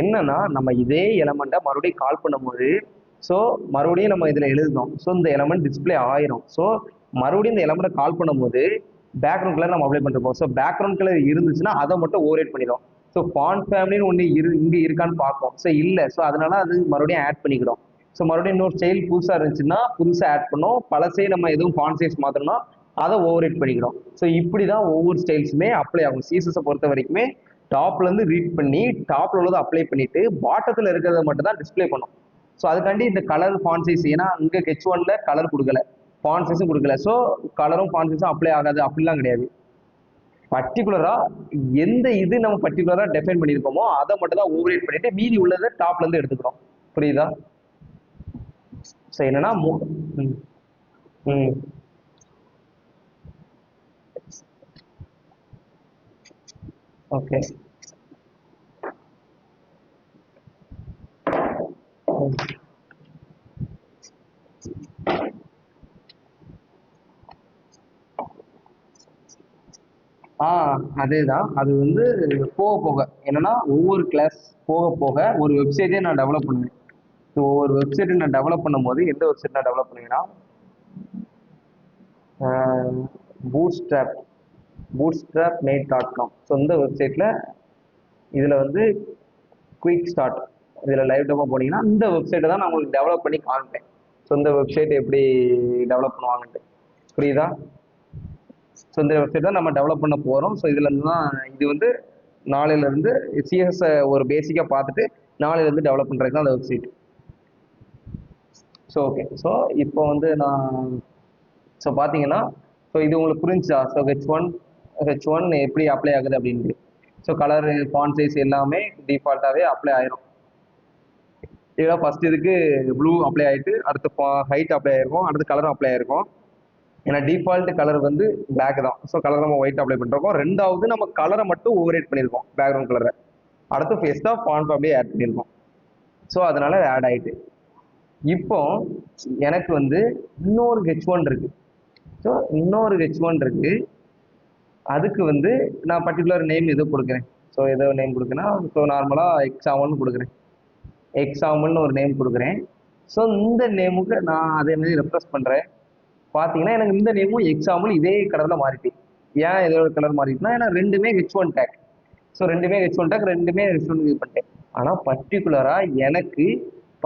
என்னன்னா நம்ம இதே எலமெண்ட்டை மறுபடியும் கால் பண்ணும்போது, ஸோ மறுபடியும் நம்ம இதில் எழுதுறோம். ஸோ இந்த எலமெண்ட் டிஸ்ப்ளே ஆயிரும். ஸோ மறுபடியும் இந்த எலமெண்ட்டை கால் பண்ணும்போது பேக்ரவுண்ட் கலர் நம்ம அப்ளை பண்ணிருப்போம். ஸோ பேக்ரவுண்ட் கலர் இருந்துச்சுன்னா அதை மட்டும் ஓவர்ரைட் பண்ணிடும். ஸோ ஃபாண்ட் ஃபேமிலின்னு ஒன்று இங்கே இருக்கான்னு பார்க்கும். ஸோ இல்லை, ஸோ அதனால அது மறுபடியும் ஆட் பண்ணிக்கிறோம். ஸோ மறுபடியும் இன்னொரு ஸ்டைல் புதுசாக இருந்துச்சுன்னா புதுசாக ஆட் பண்ணோம். பழசே நம்ம எதுவும் ஃபாண்ட் சைஸ் மாற்றணும்னா அதை ஓவர்ரைட் பண்ணிக்கிறோம். ஸோ இப்படி தான் ஒவ்வொரு ஸ்டைல்ஸுமே அப்ளை ஆகும். சிஎஸ்எஸை பொறுத்த வரைக்குமே டாப்ல இருந்து ரீட் பண்ணி டாப்ல உள்ளதை அப்ளை பண்ணிட்டு பாட்டத்தில் இருக்கிறத மட்டும் தான் டிஸ்ப்ளே பண்ணும். ஸோ அதுக்காண்டி இந்த கலர் ஃபாண்ட் சைஸ், ஏன்னா இங்கே H1ல கலர் கொடுக்கல, ஃபாண்ட் சைஸும் கொடுக்கல, ஸோ கலரும் ஃபாண்ட் சைஸும் அப்ளை ஆகாது அப்படிலாம் கிடையாது. பர்டிகுலரா எந்த இது நம்ம பர்டிகுலரா டெஃபைன் பண்ணியிருக்கோமோ அதை மட்டும் தான் ஓவர்ரைட் பண்ணிட்டு மீதி உள்ளதை டாப்ல இருந்து எடுத்துக்கிறோம். புரியுதா? ஸோ என்னன்னா ம் ம் ஓகே. அதேதான். அது வந்து போக போக என்னன்னா ஒவ்வொரு கிளாஸ் போக போக ஒரு வெப்சைட்டே நான் டெவலப் பண்ணுவேன். ஸோ ஒவ்வொரு வெப்சைட்டை நான் டெவலப் பண்ணும்போது எந்த வெப்சைட் நான் டெவலப் பண்ணுவேன்னா பூட்ஸ்ட்ராப் bootstrapmate.com. ஸோ இந்த வெப்சைட்டில் இதில் வந்து குயிக் ஸ்டார்ட், இதில் லைவ் டெமோ போனீங்கன்னா இந்த வெப்சைட்டை தான் நான் உங்களுக்கு டெவலப் பண்ணி காமிப்பேன். ஸோ இந்த வெப்சைட் எப்படி டெவலப் பண்ணுவாங்கன்ட்டு. புரியுதா? ஸோ இந்த வெப்சைட் தான் நம்ம டெவலப் பண்ண போகிறோம். ஸோ இதுலேருந்து தான் இது வந்து நாளையிலேருந்து சிஎஸ்எஸ் ஒரு பேசிக்காக பார்த்துட்டு நாளையிலேருந்து டெவலப் பண்ணுறதுக்கு தான் அந்த வெப்சைட். So okay. ஸோ இப்போ வந்து நான் ஸோ பார்த்தீங்கன்னா ஸோ இது உங்களுக்கு புரிஞ்சா? ஸோ ஹெச் ஒன் எப்படி அப்ளை ஆகுது அப்படின்ட்டு. ஸோ கலரு ஃபாண்ட் சைஸ் எல்லாமே டிஃபால்ட்டாகவே அப்ளை ஆயிரும். இதெல்லாம் ஃபர்ஸ்ட் இதுக்கு ப்ளூ அப்ளை ஆகிட்டு அடுத்து ஹைட் அப்ளை ஆயிருக்கும், அடுத்து கலரும் அப்ளை ஆயிருக்கும். ஏன்னா டிஃபால்ட் கலர் வந்து பிளாக் தான். ஸோ கலர் நம்ம ஒயிட் அப்ளை பண்ணிருக்கோம். ரெண்டாவது நம்ம கலரை மட்டும் ஓவர்ரைட் பண்ணியிருக்கோம், பேக்ரவுண்ட் கலரை. அடுத்து ஃபேஸ் தான் ஃபாண்ட் அப்படியே ஆட் பண்ணியிருக்கோம். ஸோ அதனால ஆட் ஆயிட்டு இப்போ எனக்கு வந்து இன்னொரு H1 இருக்கு. ஸோ இன்னொரு H1 இருக்கு. அதுக்கு வந்து நான் பர்டிகுலர் நேம் எதோ கொடுக்குறேன். ஸோ ஏதோ நேம் கொடுக்குறேன்னா ஸோ நார்மலாக எக்ஸாம்பிள்னு கொடுக்குறேன். எக்ஸாம்பிள்னு ஒரு நேம் கொடுக்குறேன். ஸோ இந்த நேமுக்கு நான் அதே மாதிரி ரெஃப்ரெஷ் பண்ணுறேன். பார்த்தீங்கன்னா எனக்கு இந்த நேமும் எக்ஸாம்பிள் இதே கலரில் மாறிட்டு. ஏன் இதோட கலர் மாறிட்டுனா ஏன்னா ரெண்டுமே H1 டேக். ஸோ ரெண்டுமே H1 டேக், ரெண்டுமே H1 யூஸ் பண்ணிட்டேன். ஆனால் பர்டிகுலராக எனக்கு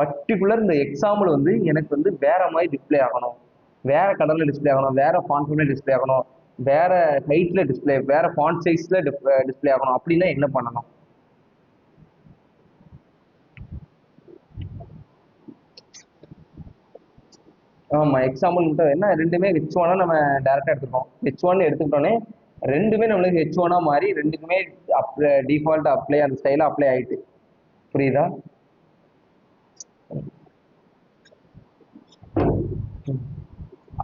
பர்டிகுலர் இந்த எக்ஸாம்பிள் வந்து எனக்கு வந்து வேற மாதிரி டிஸ்பிளே ஆகணும், வேற கலர்ல டிஸ்பிளே ஆகணும், வேற ஃபாண்ட்ல டிஸ்பிளே ஆகணும், வேற ஹைட்ல டிஸ்பிளே, வேற ஃபாண்ட் சைஸ்ல டிஸ்பிளே ஆகணும் அப்படின்னா என்ன பண்ணணும்? ஆமா, எக்ஸாம்பிள் மட்டும் என்ன ரெண்டுமே H1 நம்ம டேரக்டா எடுத்துக்கோம். H1 எடுத்துக்கிட்டோன்னே ரெண்டுமே நம்மளுக்கு H1 மாறி ரெண்டுக்குமே டிஃபால்ட் அப்ளை அந்த ஸ்டைல அப்ளை ஆயிட்டு. புரியுதா?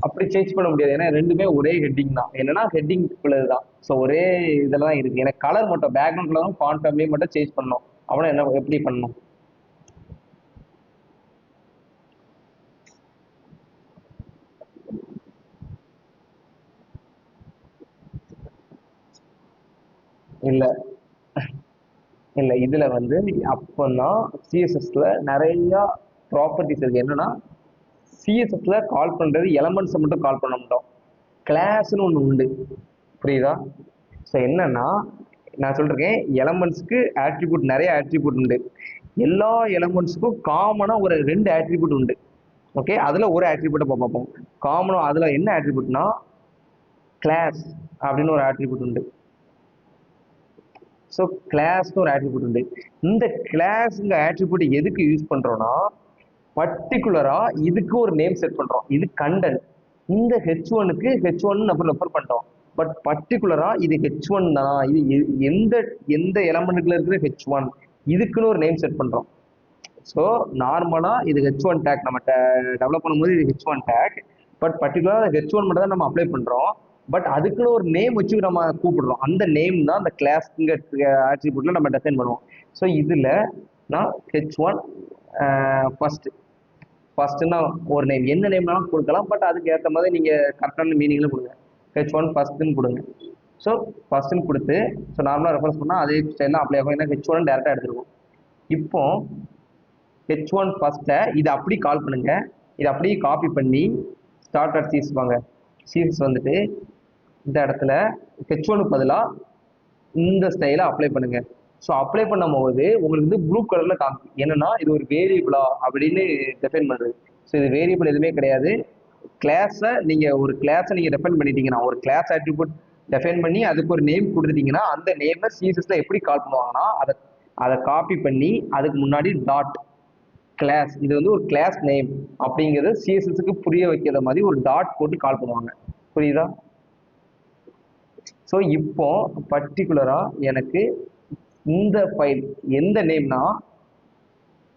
அப்படி சேஞ்ச் பண்ண முடியாது, ஏன்னா ரெண்டுமே ஒரே ஹெட்டிங் தான். என்னன்னா ஹெட்டிங் தான். ஸோ ஒரே இதெல்லாம் இருக்கு. எனக்கு கலர் மட்டும் பேக்ரவுண்ட் கலரும் ஃபாண்ட் ஃபேமிலியும் மட்டும் சேஞ்ச் பண்ணணும். அவனை என்ன எப்படி பண்ணணும்? இல்ல இல்ல இதுல வந்து அப்பதான் சிஎஸ்எஸ்ல நிறைய ப்ராப்பர்ட்டிஸ் இருக்கு. என்னன்னா சிஎஸ்எஸ்ல கால் பண்றது எலமெண்ட்ஸை மட்டும் கால் பண்ண மாட்டோம், கிளாஸ்னு ஒன்று உண்டு. புரியுதா? ஸோ என்னன்னா நான் சொல்றேன், எலமெண்ட்ஸ்க்கு ஆட்ரிபியூட் நிறைய ஆட்ரிபியூட் உண்டு. எல்லா எலமெண்ட்ஸுக்கும் காமனா ஒரு 2 ஆட்ரிபியூட் உண்டு. ஓகே, அதுல ஒரு ஆட்ரிபியூட்டை பார்ப்போம். காமனா அதுல என்ன ஆட்ரிபியூட்னா கிளாஸ் அப்படின்னு ஒரு ஆட்ரிபியூட் உண்டு. ஸோ கிளாஸ்னு ஒரு ஆட்ரிபியூட் உண்டு. இந்த கிளாஸ்ங்க ஆட்ரிபியூட் எதுக்கு யூஸ் பண்றோம்னா பர்டிகுலரா இதுக்கு ஒரு நேம் செட் பண்றோம். இது கண்டென்ட். இந்த H1க்கு H1 நம்ம ரெஃபர் பண்றோம். பட் பர்டிகுலரா இது H1 தான். இது எந்த எந்த எலமெண்ட்ல இருக்கிற H1 இதுக்குன்னு ஒரு நேம் செட் பண்றோம். ஸோ நார்மலா இது H1 டேக் நம்ம டெவலப் பண்ணும்போது இது H1 டேக். பட் பர்டிகுலரா H1 மட்டும் தான் நம்ம அப்ளை பண்றோம். பட் அதுக்குன்னு ஒரு நேம் வச்சு நம்ம கூப்பிடுறோம். அந்த நேம் தான் அந்த கிளாஸ்ங்க ஆட்ரிபியூட்ல நம்ம டிஃபைன் பண்ணுவோம். ஸோ இதுல நான் H1 ஃபர்ஸ்ட் ஃபர்ஸ்ட்னா ஒரு நேம், என்ன நேம்னாலும் கொடுக்கலாம். பட் அதுக்கு ஏற்ற மாதிரி நீங்க கரெக்டான மீனிங்ல கொடுங்க. H1 ஃபர்ஸ்ட்னு கொடுங்க. ஸோ ஃபர்ஸ்ட்னு கொடுத்து ஸோ நார்மலாக ரெஃபரன்ஸ் பண்ணால் அதே ஸ்டைலில் அப்ளை ஆகும். ஏன்னா H1 டேரெக்டாக எடுத்துருக்கும். இப்போ H1 ஃபர்ஸ்ட்டை இதை அப்படி கால் பண்ணுங்க. இதை அப்படியே காப்பி பண்ணி ஸ்டார்ட் அட் சீஸ் வாங்க. சீஸ் வந்துட்டு இந்த இடத்துல H1க்கு பதிலாக இந்த ஸ்டைலை அப்ளை பண்ணுங்க. ஸோ அப்ளை பண்ணும்போது உங்களுக்கு வந்து ப்ளூ கலரில் காமிக்கும். என்னன்னா இது ஒரு வேரியபிளா அப்படின்னு டிஃபைன் பண்ணுறது. ஸோ இது வேரியபிள் எதுவுமே கிடையாது. ஒரு கிளாஸை நீங்கள் டிஃபைன் பண்ணிட்டீங்கன்னா, ஒரு கிளாஸ் ஆட்ரிபியூட் டிஃபைன் பண்ணி அதுக்கு ஒரு நேம் கொடுத்துட்டீங்கன்னா, அந்த நேமை சிஎஸ்எஸ்ல எப்படி கால் பண்ணுவாங்கன்னா அதை காப்பி பண்ணி அதுக்கு முன்னாடி டாட் கிளாஸ், இது வந்து ஒரு கிளாஸ் நேம் அப்படிங்கிறது சிஎஸ்எஸ்க்கு புரிய வைக்கிற மாதிரி ஒரு டாட் போட்டு கால் பண்ணுவாங்க. புரியுதா? ஸோ இப்போ பர்டிகுலரா எனக்கு இந்த ஃபைல் எந்த நேம்னா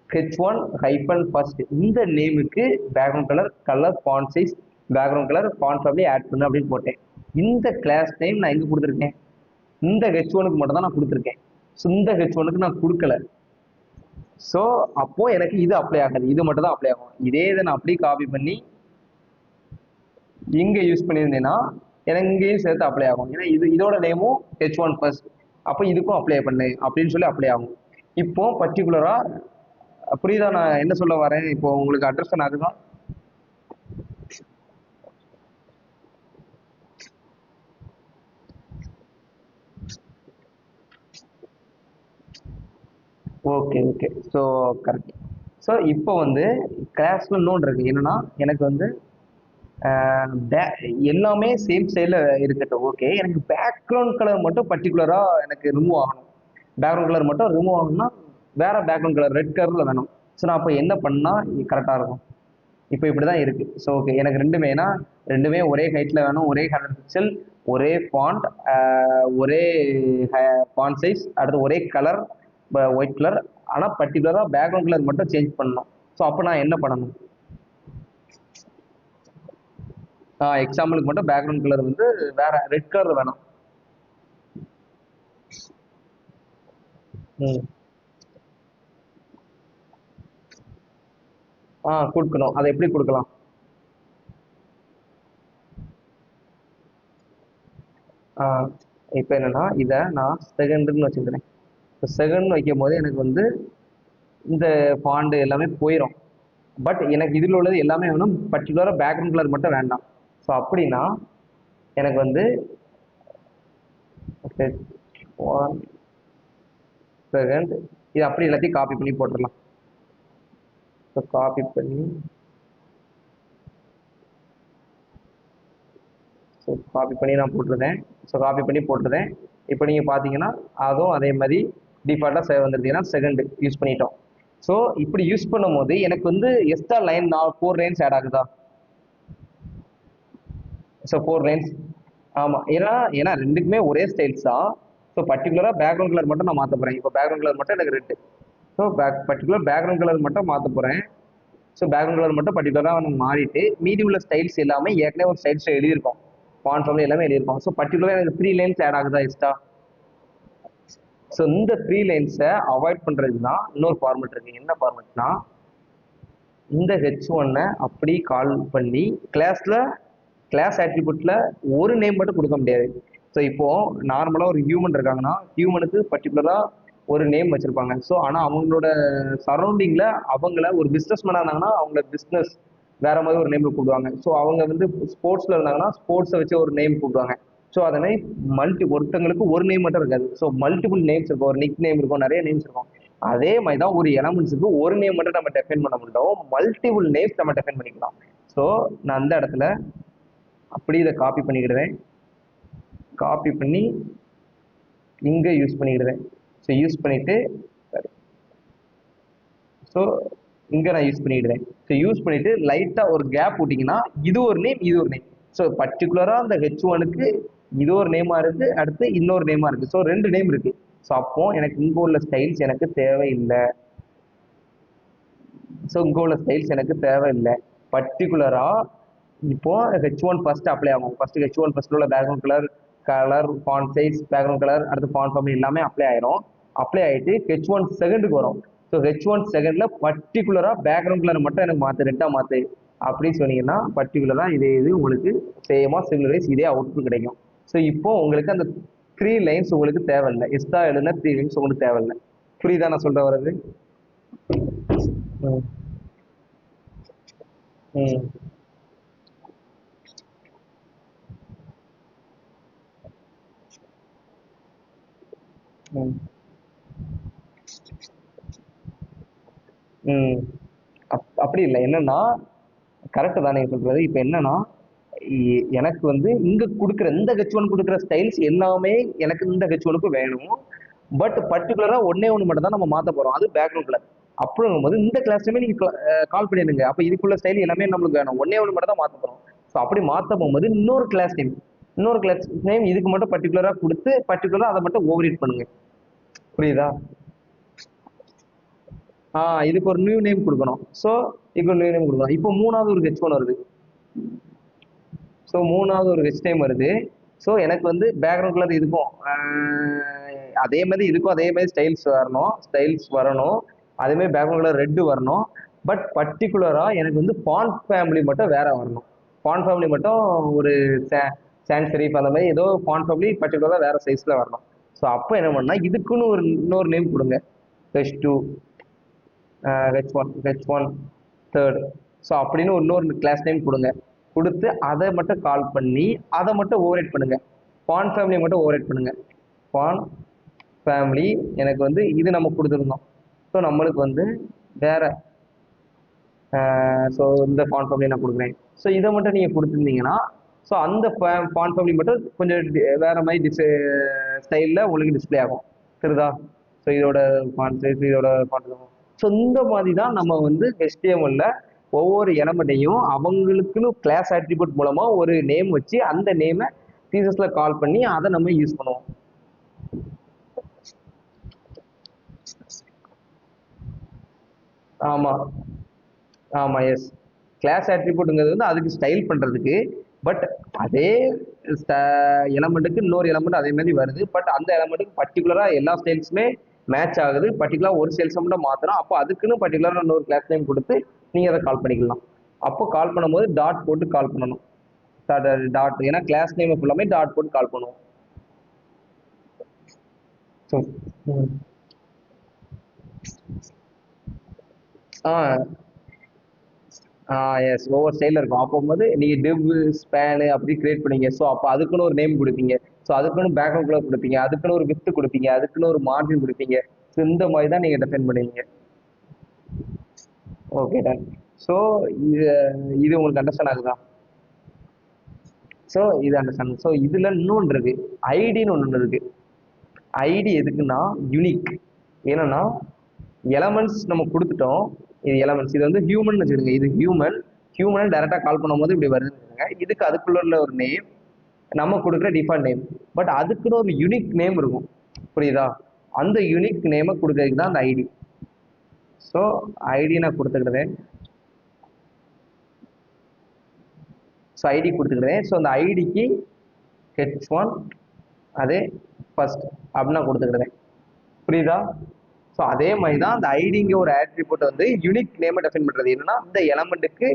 H1-first இந்த நேமுக்கு background colour font size background colour font family add பண்ணு அப்படின்னு போட்டேன். இந்த கிளாஸ் நேம் நான் எங்க கொடுத்துருக்கேன்? இந்த H1க்கு மட்டும் தான் நான் கொடுத்துருக்கேன். ஸோ இந்த H1க்கு நான் கொடுக்கல. ஸோ அப்போ எனக்கு இது அப்ளை ஆகாது, இது மட்டும் தான் அப்ளை ஆகும். இதே இதை நான் அப்படியே காப்பி பண்ணி இங்க யூஸ் பண்ணியிருந்தேன்னா எனக்கு இங்கேயும் சேர்த்து அப்ளை ஆகும். ஏன்னா இதோட நேமும் H1-first, அப்போ இதுக்கும் அப்ளை பண்ணு அப்படின்னு சொல்லி அப்ளை ஆகும். இப்போ பர்டிகுலரா புரியுதா நான் என்ன சொல்ல வரேன்? இப்போ உங்களுக்கு அண்டர்ஸ்டாண்ட் ஆகுதா? Okay okay. So correct. So இப்போ வந்து கிளாஸ்ல இன்னொன்று இருக்கு. என்னன்னா எனக்கு வந்து எல்லாமே சேம் ஸ்டைலில் இருக்கட்டும். ஓகே, எனக்கு பேக்ரவுண்ட் கலர் மட்டும் பர்டிகுலராக எனக்கு ரிமூவ் ஆகணும். பேக்ரவுண்ட் கலர் மட்டும் ரிமூவ் ஆகணும்னா வேற பேக்ரவுண்ட் கலர் ரெட் கலரில் வேணும். ஸோ நான் அப்போ என்ன பண்ணால் கரெக்டாக இருக்கும்? இப்போ இப்படி தான் இருக்குது. ஸோ ஓகே, எனக்கு ரெண்டுமே ஒரே ஹைட்டில் வேணும், ஒரே 100 பிக்சல், ஒரே ஃபாண்ட், ஒரே ஃபாண்ட் சைஸ், அடுத்து ஒரே கலர் ஒயிட் கலர். ஆனால் பர்டிகுலராக பேக்ரவுண்ட் கலர் மட்டும் சேஞ்ச் பண்ணணும். ஸோ அப்போ நான் என்ன பண்ணணும்? எக்ஸாம்பிளுக்கு மட்டும் பேக்ரவுண்ட் கலர் வந்து வேற ரெட் கலர் வேணும். கொடுக்கணும். அதை எப்படி கொடுக்கலாம்? இப்போ என்னன்னா இதை நான் செகண்டுன்னு வச்சுக்கிறேன். இப்போ செகண்ட் வைக்கும் போது எனக்கு வந்து இந்த ஃபாண்ட் எல்லாமே போயிடும். பட் எனக்கு இதில் உள்ளது எல்லாமே வேணும், பர்டிகுலராக பேக்ரவுண்ட் கலர் மட்டும் வேண்டாம். ஸோ அப்படின்னா எனக்கு வந்து செகண்ட் இது அப்படி எல்லாத்தையும் காப்பி பண்ணி போட்டுடலாம். ஸோ காப்பி பண்ணி நான் போட்டுருந்தேன். ஸோ காப்பி பண்ணி போட்டுருந்தேன். இப்போ நீங்கள் பார்த்தீங்கன்னா அதுவும் அதே மாதிரி டிஃபால்ட்டாக சேவ் வந்துருந்தீங்கன்னா செகண்ட் யூஸ் பண்ணிட்டோம். ஸோ இப்படி யூஸ் பண்ணும் போது எனக்கு வந்து எக்ஸ்ட்ரா லைன் 4 லைன்ஸ் ஆட் ஆகுதா? So 4 lines. ஆமாம், ஏன்னா ரெண்டுக்குமே ஒரே ஸ்டைல்ஸ் தான். ஸோ பர்டிகுலராக பேக்ரவுண்ட் கலர் மட்டும் நான் மாற்ற போகிறேன். இப்போ பேக்ரவுண்ட் கலர் மட்டும் எனக்கு red. So particular background colour மட்டும் மாற்ற போகிறேன். ஸோ பேக்ரவுண்ட் கலர் மட்டும் பர்டிகுலராக நம்ம மாறிட்டு மீதி உள்ள ஸ்டைல்ஸ் எல்லாமே ஏற்கனவே ஒரு ஸ்டைல்ஸ் எழுதியிருக்கோம், ஃபாண்ட் ஃபேமிலி எல்லாமே எழுதியிருக்கோம். ஸோ பர்டிகுலராக எனக்கு 3 லைன்ஸ் ஆட் ஆகுதா எக்ஸ்ட்ரா? ஸோ இந்த 3 லைன்ஸை அவாய்ட் பண்ணுறதுக்கு தான் இன்னொரு ஃபார்மெட் இருக்கு. என்ன ஃபார்மெட்னா இந்த H1-ஐ அப்படி கால் பண்ணி கிளாஸ் ஆட்ரிபியூட்ல ஒரு நேம் மட்டும் கொடுக்க முடியாது. ஸோ இப்போ நார்மலாக ஒரு ஹியூமன் இருக்காங்கன்னா ஹியூமனுக்கு பர்டிகுலராக ஒரு நேம் வச்சிருப்பாங்க. ஸோ ஆனால் அவங்களோட சரௌண்டிங்கில் அவங்கள ஒரு பிஸ்னஸ் மேனாக இருந்தாங்கன்னா அவங்கள பிஸ்னஸ் வேற மாதிரி ஒரு நேம் கூப்பிடுவாங்க. ஸோ அவங்க வந்து ஸ்போர்ட்ஸில் இருந்தாங்கன்னா ஸ்போர்ட்ஸை வச்சு ஒரு நேம் கூப்பிடுவாங்க. ஸோ அதே மாதிரி ஒருத்தங்களுக்கு ஒரு நேம் மட்டும் இருக்காது. ஸோ மல்டிபிள் நேம்ஸ் இருக்கும், ஒரு நிக் நேம் இருக்கும், நிறைய நேம்ஸ் இருக்கும். அதே மாதிரி தான் ஒரு எலமெண்ட்ஸுக்கு ஒரு நேம் மட்டும் நம்ம டெஃபைன் பண்ண முடியும், மல்டிபிள் நேம்ஸ் நம்ம டெஃபைன் பண்ணிக்கலாம். ஸோ நான் அந்த இடத்துல அப்படி இதை காப்பி பண்ணிக்கிடுவேன். காப்பி பண்ணி இங்கே யூஸ் பண்ணிக்கிடுவேன். ஸோ யூஸ் பண்ணிட்டு ஸோ இங்கே நான் யூஸ் பண்ணிக்கிடுவேன். ஸோ யூஸ் பண்ணிட்டு லைட்டாக ஒரு கேப் விட்டிங்கன்னா இது ஒரு நேம், இது ஒரு நேம். ஸோ பர்டிகுலராக அந்த H1க்கு இது ஒரு நேமாக இருக்குது, அடுத்து இன்னொரு நேமாக இருக்குது. ஸோ 2 நேம் இருக்குது. ஸோ அப்போ எனக்கு இங்கே உள்ள ஸ்டைல்ஸ் எனக்கு தேவையில்லை. ஸோ இங்கே உள்ள ஸ்டைல்ஸ் எனக்கு தேவையில்லை. பர்டிகுலராக இப்போ H1 ஃபர்ஸ்ட் அப்ளை ஆகும். ஃபர்ஸ்ட் H1 ஃபர்ஸ்ட் உள்ள background colour font size background colour அடுத்து ஃபாண்ட் ஃபேமிலி எல்லாமே அப்ளை ஆயிரும். அப்ளை ஆகிட்டு H1 செகண்டுக்கு வரும். ஸோ H1 செகண்ட்ல பர்டிகுலராக பேக்ரவுண்ட் கலர் மட்டும் எனக்கு மாற்று, ரெட்டாக மாற்று அப்படின்னு சொன்னீங்கன்னா பர்டிகுலராக இது உங்களுக்கு சேமாக சிமிலரைஸ் இதே அவுட்புட் கிடைக்கும். ஸோ இப்போ உங்களுக்கு அந்த 3 லைன்ஸ் உங்களுக்கு தேவையில்லை. எக்ஸ்ட்ரா எழுதுன 3 லைன்ஸ் உங்களுக்கு தேவையில்லை. புரியுதா நான் சொல்ற வர்றது? ம் ம் ம் ம் அப்படி இல்லை. என்னன்னா கரெக்டு தான் நீங்க சொல்றது. இப்போ என்னன்னா எனக்கு வந்து இங்க கொடுக்குற இந்த ஹெச்1 கொடுக்குற ஸ்டைல்ஸ் எல்லாமே எனக்கு இந்த ஹெச்1க்கு வேணும். பட் பர்டிகுலரா ஒன்னே ஒன்று மட்டும் தான் நம்ம மாத்த போறோம். அது பேக்ரவுண்ட் கலர். அப்படிங்கும்போது இந்த கிளாஸ்லயுமே நீங்க கால் பண்ணிடுங்க. அப்ப இதுக்குள்ள ஸ்டைல் எல்லாமே நம்மளுக்கு வேணும். ஒன்னே ஒன்று மட்டும் தான் மாத்த போறோம். ஸோ அப்படி மாத்த போகும்போது இன்னொரு கிளாஸ் நேம் இதுக்கு மட்டும் பர்டிகுலரா கொடுத்து பர்டிகுலரா அதை மட்டும் ஓவர் பண்ணுங்க. புரியுதா? இதுக்கு ஒரு நியூ நேம் கொடுக்கணும். ஸோ இதுக்கு ஒரு நியூ நேம் கொடுக்கணும். இப்போ மூணாவது ஒரு ஹெச்1 வருது. ஸோ மூணாவது ஒரு ஹெச் டைம் வருது. ஸோ எனக்கு வந்து பேக்ரவுண்ட் கலர் இதுக்கும் அதே மாதிரி இதுக்கும் அதே மாதிரி ஸ்டைல்ஸ் வரணும். அதே மாதிரி பேக்ரவுண்ட் கலர் ரெட்டு வரணும். பட் பர்டிகுலராக எனக்கு வந்து ஃபாண்ட் ஃபேமிலி மட்டும் வேற வரணும். ஃபாண்ட் ஃபேமிலி மட்டும் ஒரு சான்ஸ் செரிஃப் அந்த மாதிரி ஏதோ ஃபாண்ட் ஃபேமிலி பர்டிகுலராக வேற சைஸில் வரணும். ஸோ அப்போ என்ன பண்ணா இதுக்குன்னு இன்னொரு நேம் கொடுங்க. ஹெச்2, ஹெச் ஒன் தேர்ட். ஸோ அப்படின்னு இன்னொரு கிளாஸ் நேம் கொடுங்க. கொடுத்து அதை மட்டும் கால் பண்ணி அதை மட்டும் ஓவர்ரைட் பண்ணுங்க. ஃபாண்ட் ஃபேமிலியை மட்டும் ஓவர்ரைட் பண்ணுங்க. ஃபாண்ட் ஃபேமிலி எனக்கு வந்து இது நம்ம கொடுத்துருந்தோம். ஸோ நம்மளுக்கு வந்து வேற ஸோ இந்த ஃபாண்ட் ஃபேமிலி நான் கொடுக்குறேன். ஸோ இதை மட்டும் நீங்கள் கொடுத்துருந்தீங்கன்னா ஸோ அந்த ஃபாண்ட் ஃபேமிலி மட்டும் கொஞ்சம் வேற மாதிரி ஸ்டைலில் உங்களுக்கு டிஸ்பிளே ஆகும். தெரியுதா? ஸோ இதோட ஃபாண்ட் சைஸ் இதோட ஃபாண்ட். ஸோ இந்த மாதிரி தான் நம்ம வந்து HTML-ல ஒவ்வொரு எலமெண்ட்டையும் அவங்களுக்குன்னு கிளாஸ் ஆட்ரிபியூட் மூலமா ஒரு நேம் வச்சு அந்த நேமை CSS-ல கால் பண்ணி அதை நம்ம யூஸ் பண்ணுவோம். ஆமா ஆமா எஸ். கிளாஸ் ஆட்ரிபியூட்ங்கிறது வந்து அதுக்கு ஸ்டைல் பண்றதுக்கு. பட் அதே எலமெண்ட்டுக்கு இன்னொரு எலமெண்ட் அதே மாதிரி வருது. பட் அந்த எலமெண்ட்டுக்கு பர்டிகுலரா எல்லா ஸ்டைல்ஸுமே மேட்ச் ஆகுது. பர்டிகுலரா ஒரு ஸ்டைல்ஸை மட்டும் மாத்துறோம். அப்போ அதுக்குன்னு பர்டிகுலரா இன்னொரு கிளாஸ் நேம் கொடுத்து நீங்க அதை கால் பண்ணிக்கலாம். அப்போ கால் பண்ணும்போது டாட் போட்டு கால் பண்ணணும். டாட் ஏன்னா கிளாஸ் நேம் ஃபுல்லாமே டாட் போட்டு கால் பண்ணுவோம். ஸோ ஆ எஸ் ஒவ்வொரு ஸ்டைலில் இருக்கும். அப்போது நீங்கள் டிவ் ஸ்பேனு அப்படி கிரியேட் பண்ணீங்க. ஸோ அப்போ அதுக்குன்னு ஒரு நேம் கொடுப்பீங்க. ஸோ அதுக்குன்னு பேக்ரவுண்ட் கலர் கொடுப்பீங்க. அதுக்குன்னு ஒரு வித் கொடுப்பீங்க. அதுக்குன்னு ஒரு மார்ஜின் கொடுப்பீங்க. ஸோ இந்த மாதிரி தான் நீங்கள் டிஃபைன் பண்ணுவீங்க. Okay done. ஸோ இது இது உங்களுக்கு அண்டர்ஸ்டாண்ட் ஆகுதா? ஸோ இது அண்டர்ஸ்டாண்ட். ஸோ இதில் இன்னொன்று இருக்கு. ஐடின்னு ஒன்று இருக்கு. ஐடி எதுக்குன்னா யூனிக். என்னன்னா எலமெண்ட்ஸ் நம்ம கொடுத்துட்டோம். இது எலமெண்ட்ஸ் இது வந்து ஹியூமன் வச்சுருங்க. இது ஹியூமனை டைரெக்டாக கால் பண்ணும்போது இப்படி வருதுங்க. இதுக்கு அதுக்குள்ள உள்ள ஒரு நேம் நம்ம கொடுக்குற டிஃபால்ட் நேம். பட் அதுக்குன்னு ஒரு யூனிக் நேம் இருக்கும். புரியுதா? அந்த யூனிக் நேமை கொடுக்கறதுக்கு தான் அந்த ஐடி. ஸோ ஐடி நான் கொடுத்துக்கிறேன். ஸோ ஐடி கொடுத்துக்கிறேன். ஸோ அந்த ஐடிக்கு ஹெச்1 அதே ஃபர்ஸ்ட் அப்படின்னு நான் கொடுத்துக்கிறேன். புரியுதா? ஸோ அதே மாதிரி தான் அந்த ஐடிங்க ஒரு ஆட்ரிபியூட் வந்து யூனிக் நேமை டெஃபைன் பண்ணுறது. என்னன்னா இந்த எலமெண்ட்டுக்கு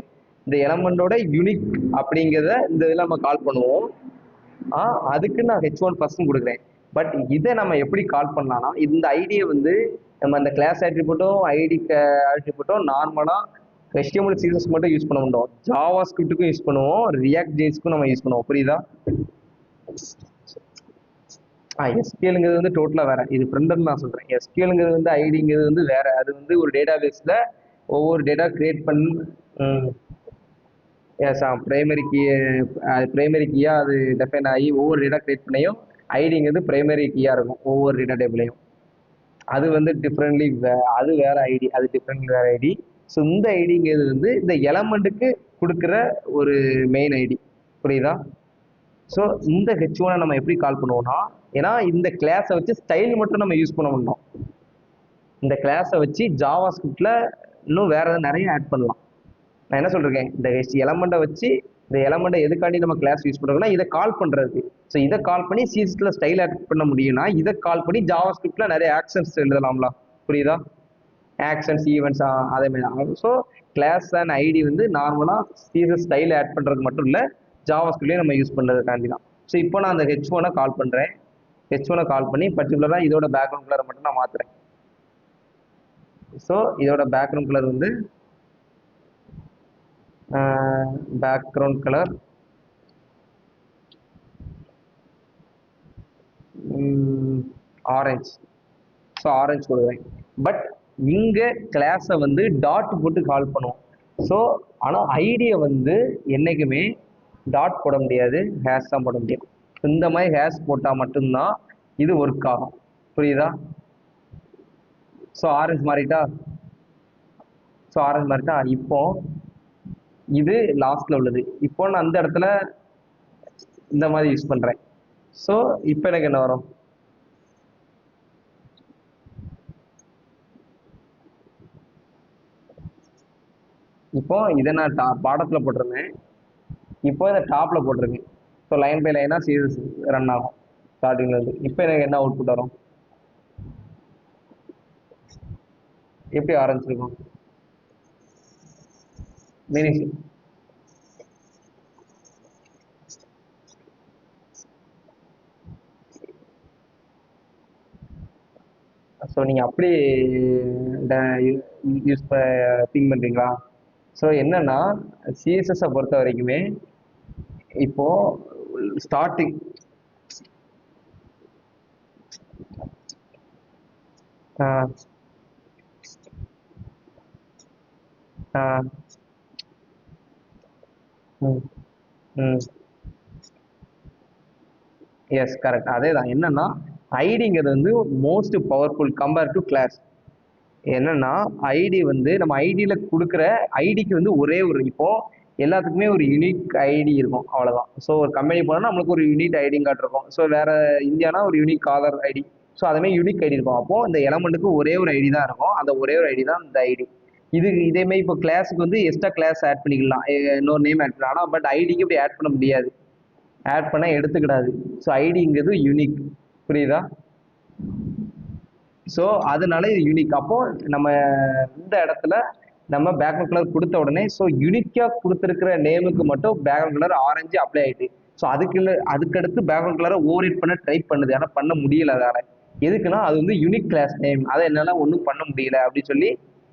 இந்த எலமெண்டோட யூனிக் அப்படிங்கிறத இந்த இதில் நம்ம கால் பண்ணுவோம். அதுக்கு நான் ஹெச்1 ஃபர்ஸ்ட் கொடுக்குறேன். பட் இதை நம்ம எப்படி கால் பண்ணலாம்னா இந்த ஐடியை வந்து நம்ம அந்த கிளாஸ் ஆட்ரிபியூட்டும் ஐடி ஆட்ரிபியூட்டும் நார்மலாக HTML CSS மட்டும் யூஸ் பண்ண மாட்டோம். ஜாவா ஸ்கிரிப்டுக்கும் யூஸ் பண்ணுவோம். ரியாக்ட் ஜேஸ்க்கும் நம்ம யூஸ் பண்ணுவோம். புரியுதா? SQLங்கிறது வந்து டோட்டலாக வேற. இது ஃப்ரண்ட் நான் சொல்றேன். SQLங்கிறது வந்து ஐடிங்கிறது வந்து வேற. அது வந்து ஒரு டேட்டா பேஸ்ல ஒவ்வொரு டேட்டா கிரியேட் பண்ணி எஸ் பிரைமரி கீயா அது டெஃபைன் ஆகி ஒவ்வொரு டேட்டா கிரியேட் பண்ணியும் ஐடிங்கிறது பிரைமரி கீயா இருக்கும் ஒவ்வொரு டேட்டா டேபிளையும். அது வந்து டிஃப்ரெண்ட்லி அது வேற ஐடி. அது டிஃப்ரெண்ட்லி வேற ஐடி. ஸோ இந்த ஐடிங்கிறது வந்து இந்த எலமெண்ட்டுக்கு கொடுக்குற ஒரு மெயின் ஐடி. புரியுதா? ஸோ இந்த ஹெச்1 நம்ம எப்படி கால் பண்ணுவோம்னா ஏன்னா இந்த கிளாஸை வச்சு ஸ்டைல் மட்டும் நம்ம யூஸ் பண்ண முடியும். இந்த கிளாஸை வச்சு ஜாவா ஸ்கிரிப்ட்ல இன்னும் வேற ஏதாவது நிறைய ஆட் பண்ணலாம். நான் என்ன சொல்றேன், இந்த எலமெண்ட்டை வச்சு இந்த எலமெண்ட்டை எதுக்காண்டி நம்ம கிளாஸ் யூஸ் பண்றோம்னா இதை கால் பண்றதுக்கு. ஸோ இதை கால் பண்ணி CSSல ஸ்டைல் ஆட் பண்ண முடியும்னா இதை கால் பண்ணி ஜாவா ஸ்கிரிப்ட்ல நிறைய ஆக்ஷன்ஸ் எழுதலாம்ல. புரியுதா? ஆக்ஷன்ஸ் ஈவெண்ட்ஸ் அதே மாதிரி. ஸோ கிளாஸ் அண்ட் ஐடி வந்து நார்மலாக CSS ஸ்டைல் ஆட் பண்றதுக்கு மட்டும் இல்லை ஜாவா ஸ்கிரிப்ட்லேயே நம்ம யூஸ் பண்ணுறதுக்காண்டி தான். ஸோ இப்போ நான் அந்த ஹெச்1 கால் பண்ணுறேன். ஹெச்1 கால் பண்ணி பர்டிகுலராக இதோட பேக்ரவுண்ட் கலரை மட்டும் நான் மாற்றுறேன். ஸோ இதோட பேக்ரவுண்ட் கலர் வந்து background colour orange. So orange கொடுக்குறேன். பட் இங்கே கிளாஸை வந்து டாட் போட்டு கால் பண்ணுவோம். ஸோ ஆனால் ஐடியை வந்து என்றைக்குமே டாட் போட முடியாது, ஹேஷ் தான் போட முடியும். இந்த மாதிரி ஹேஷ் போட்டால் மட்டும்தான் இது ஒர்க் ஆகும். புரியுதா? ஸோ ஆரஞ்ச் மாறிட்டா. ஸோ ஆரஞ்ச் மாறிட்டா. இப்போ இது லாஸ்ட்ல உள்ளது. இப்போ நான் அந்த இடத்துல இந்த மாதிரி யூஸ் பண்றேன். ஸோ இப்போ எனக்கு என்ன வரும்? இப்போ இதை நான் பாடத்துல போட்டிருந்தேன். இப்போ இதை டாப்ல போட்டிருக்கேன். ஸோ லைன் பை லைனா சீரியஸ் ரன் ஆகும் ஸ்டார்டிங்ல இருந்து. இப்போ எனக்கு என்ன அவுட்புட் வரும்? எப்படி ஆரம்பிச்சிருக்கும்? மீனிங் ஸோ நீங்கள் அப்படி யூஸ் திங்க் பண்ணுறீங்களா? ஸோ என்னன்னா சிஎஸ்எஸ்ஸை பொறுத்த வரைக்குமே இப்போ ஸ்டார்டிங் எஸ் கரெக்ட். அதே தான். என்னன்னா ஐடிங்கிறது வந்து most powerful compare to class. என்னன்னா ஐடி வந்து நம்ம ஐடியில் கொடுக்குற ஐடிக்கு வந்து ஒரே ஒரு இப்போ எல்லாத்துக்குமே ஒரு யூனிக் ஐடி இருக்கும், அவ்வளோதான். ஸோ ஒரு கம்பெனி போனால் நம்மளுக்கு ஒரு யூனிக் ஐடி கார்டு இருக்கும். ஸோ வேற இந்தியானா ஒரு யூனிக் ஆதார் ஐடி. ஸோ அதுமாதிரி யூனிக் ஐடி இருக்கும். அப்போ இந்த எலமெண்ட்டுக்கு ஒரே ஒரு ஐடி தான் இருக்கும். அந்த ஒரே ஒரு ஐடி தான் இந்த ஐடி. இதேமாதிரி இப்போ கிளாஸுக்கு வந்து எக்ஸ்ட்ரா கிளாஸ் ஆட் பண்ணிக்கலாம், இன்னொரு நேம் ஆட் பண்ணலாம். ஆனால் பட் ஐடிக்கு இப்படி ஆட் பண்ண முடியாது, ஆட் பண்ண எடுத்துக்கிடாது. ஸோ ஐடிங்கிறது யூனிக். புரியுதா? ஸோ அதனால இது யூனிக். அப்போ நம்ம இந்த இடத்துல நம்ம பேக்ரவுண்ட் கலர் கொடுத்த உடனே ஸோ யூனிக்கா கொடுத்துருக்கிற நேமுக்கு மட்டும் பேக்ரவுண்ட் கலர் ஆரஞ்சு அப்ளை ஆயிட்டு. ஸோ அதுக்கடுத்து பேக்ரவுண்ட் கலரை ஓவரேட் பண்ண ட்ரை பண்ணுது, ஆனால் பண்ண முடியல. அதால எதுக்குன்னா அது வந்து யூனிக் கிளாஸ் நேம், அதை என்னால் ஒன்றும் பண்ண முடியல அப்படின்னு சொல்லி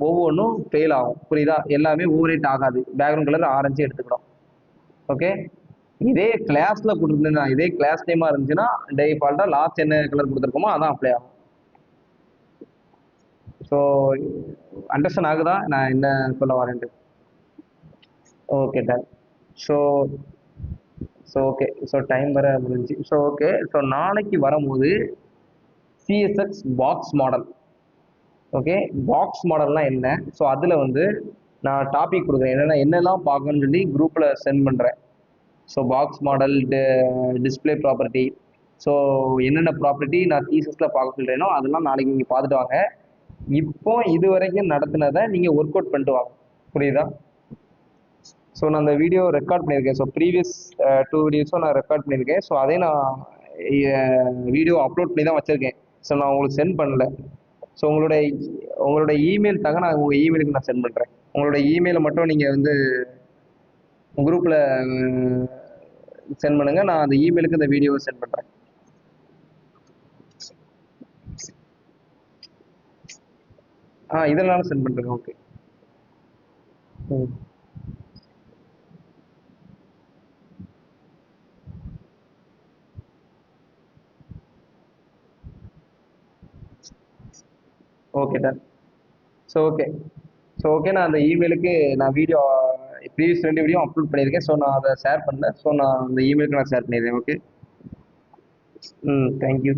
ஒவ்வொன்றும் ஃபெயில் ஆகும். புரியுதா? எல்லாமே ஓவரேட் ஆகாது, பேக்ரவுண்ட் கலர் ஆரஞ்சு எடுத்துக்கிறோம். ஓகே. இதே கிளாஸ்ல கொடுத்துருந்தேன்னா, இதே கிளாஸ் நேமா இருந்துச்சுன்னா டிஃபால்ட்டா லாஸ்ட் என்ன கலர் கொடுத்துருக்கோமோ அதான் அப்ளை ஆகும். ஸோ அண்டர்ஸ்டாண்ட் ஆகுதா நான் என்ன சொல்ல வரேன்ட்டு? Okay done. So so okay. So time வர முடிஞ்சு. So okay. ஸோ நாளைக்கு வரும்போது சிஎஸ்எக்ஸ் பாக்ஸ் மாடல். ஓகே. பாக்ஸ் மாடல்னா என்ன? ஸோ அதில் வந்து நான் டாபிக் கொடுக்குறேன், என்னெல்லாம் பார்க்கணும்னு சொல்லி குரூப்பில் சென்ட் பண்ணுறேன். So box model, display property, so என்னென்ன ப்ராப்பர்ட்டி நான் தீசஸில் பார்க்க சொல்கிறேனோ அதெல்லாம் நாளைக்கு நீங்கள் பார்த்துட்டு வாங்க. இப்போ இது வரைக்கும் நடத்தினதை நீங்கள் ஒர்க் அவுட் பண்ணிட்டு வாங்க. புரியுதா? ஸோ நான் அந்த வீடியோ ரெக்கார்ட் பண்ணியிருக்கேன். ஸோ ப்ரீவியஸ் 2 வீடியோஸும் நான் ரெக்கார்ட் பண்ணியிருக்கேன். ஸோ அதே நான் வீடியோ அப்லோட் பண்ணி தான் வச்சுருக்கேன். ஸோ நான் உங்களுக்கு சென்ட் பண்ணல. ஸோ உங்களோட இமெயில் தாங்க, நான் உங்கள் இமெயிலுக்கு நான் சென்ட் பண்ணுறேன். உங்களோட இமெயிலை மட்டும் நீங்கள் வந்து குரூப்பில் சென்ட் பண்ணுங்கள். நான் அந்த இமெயிலுக்கு இந்த வீடியோவை சென்ட் பண்ணுறேன். இதெல்லாம் சென்ட் பண்ணுறேன். Okay. Okay done. So okay. So okay. நான் அந்த இமெயிலுக்கு நான் வீடியோ ப்ரீவியஸ் 2 வீடியோ அப்லோட் பண்ணியிருக்கேன். ஸோ நான் அதை ஷேர் பண்ணல. ஸோ நான் அந்த இமெயிலுக்கு நான் ஷேர் பண்ணிடுறேன். ஓகே. தேங்க்யூ.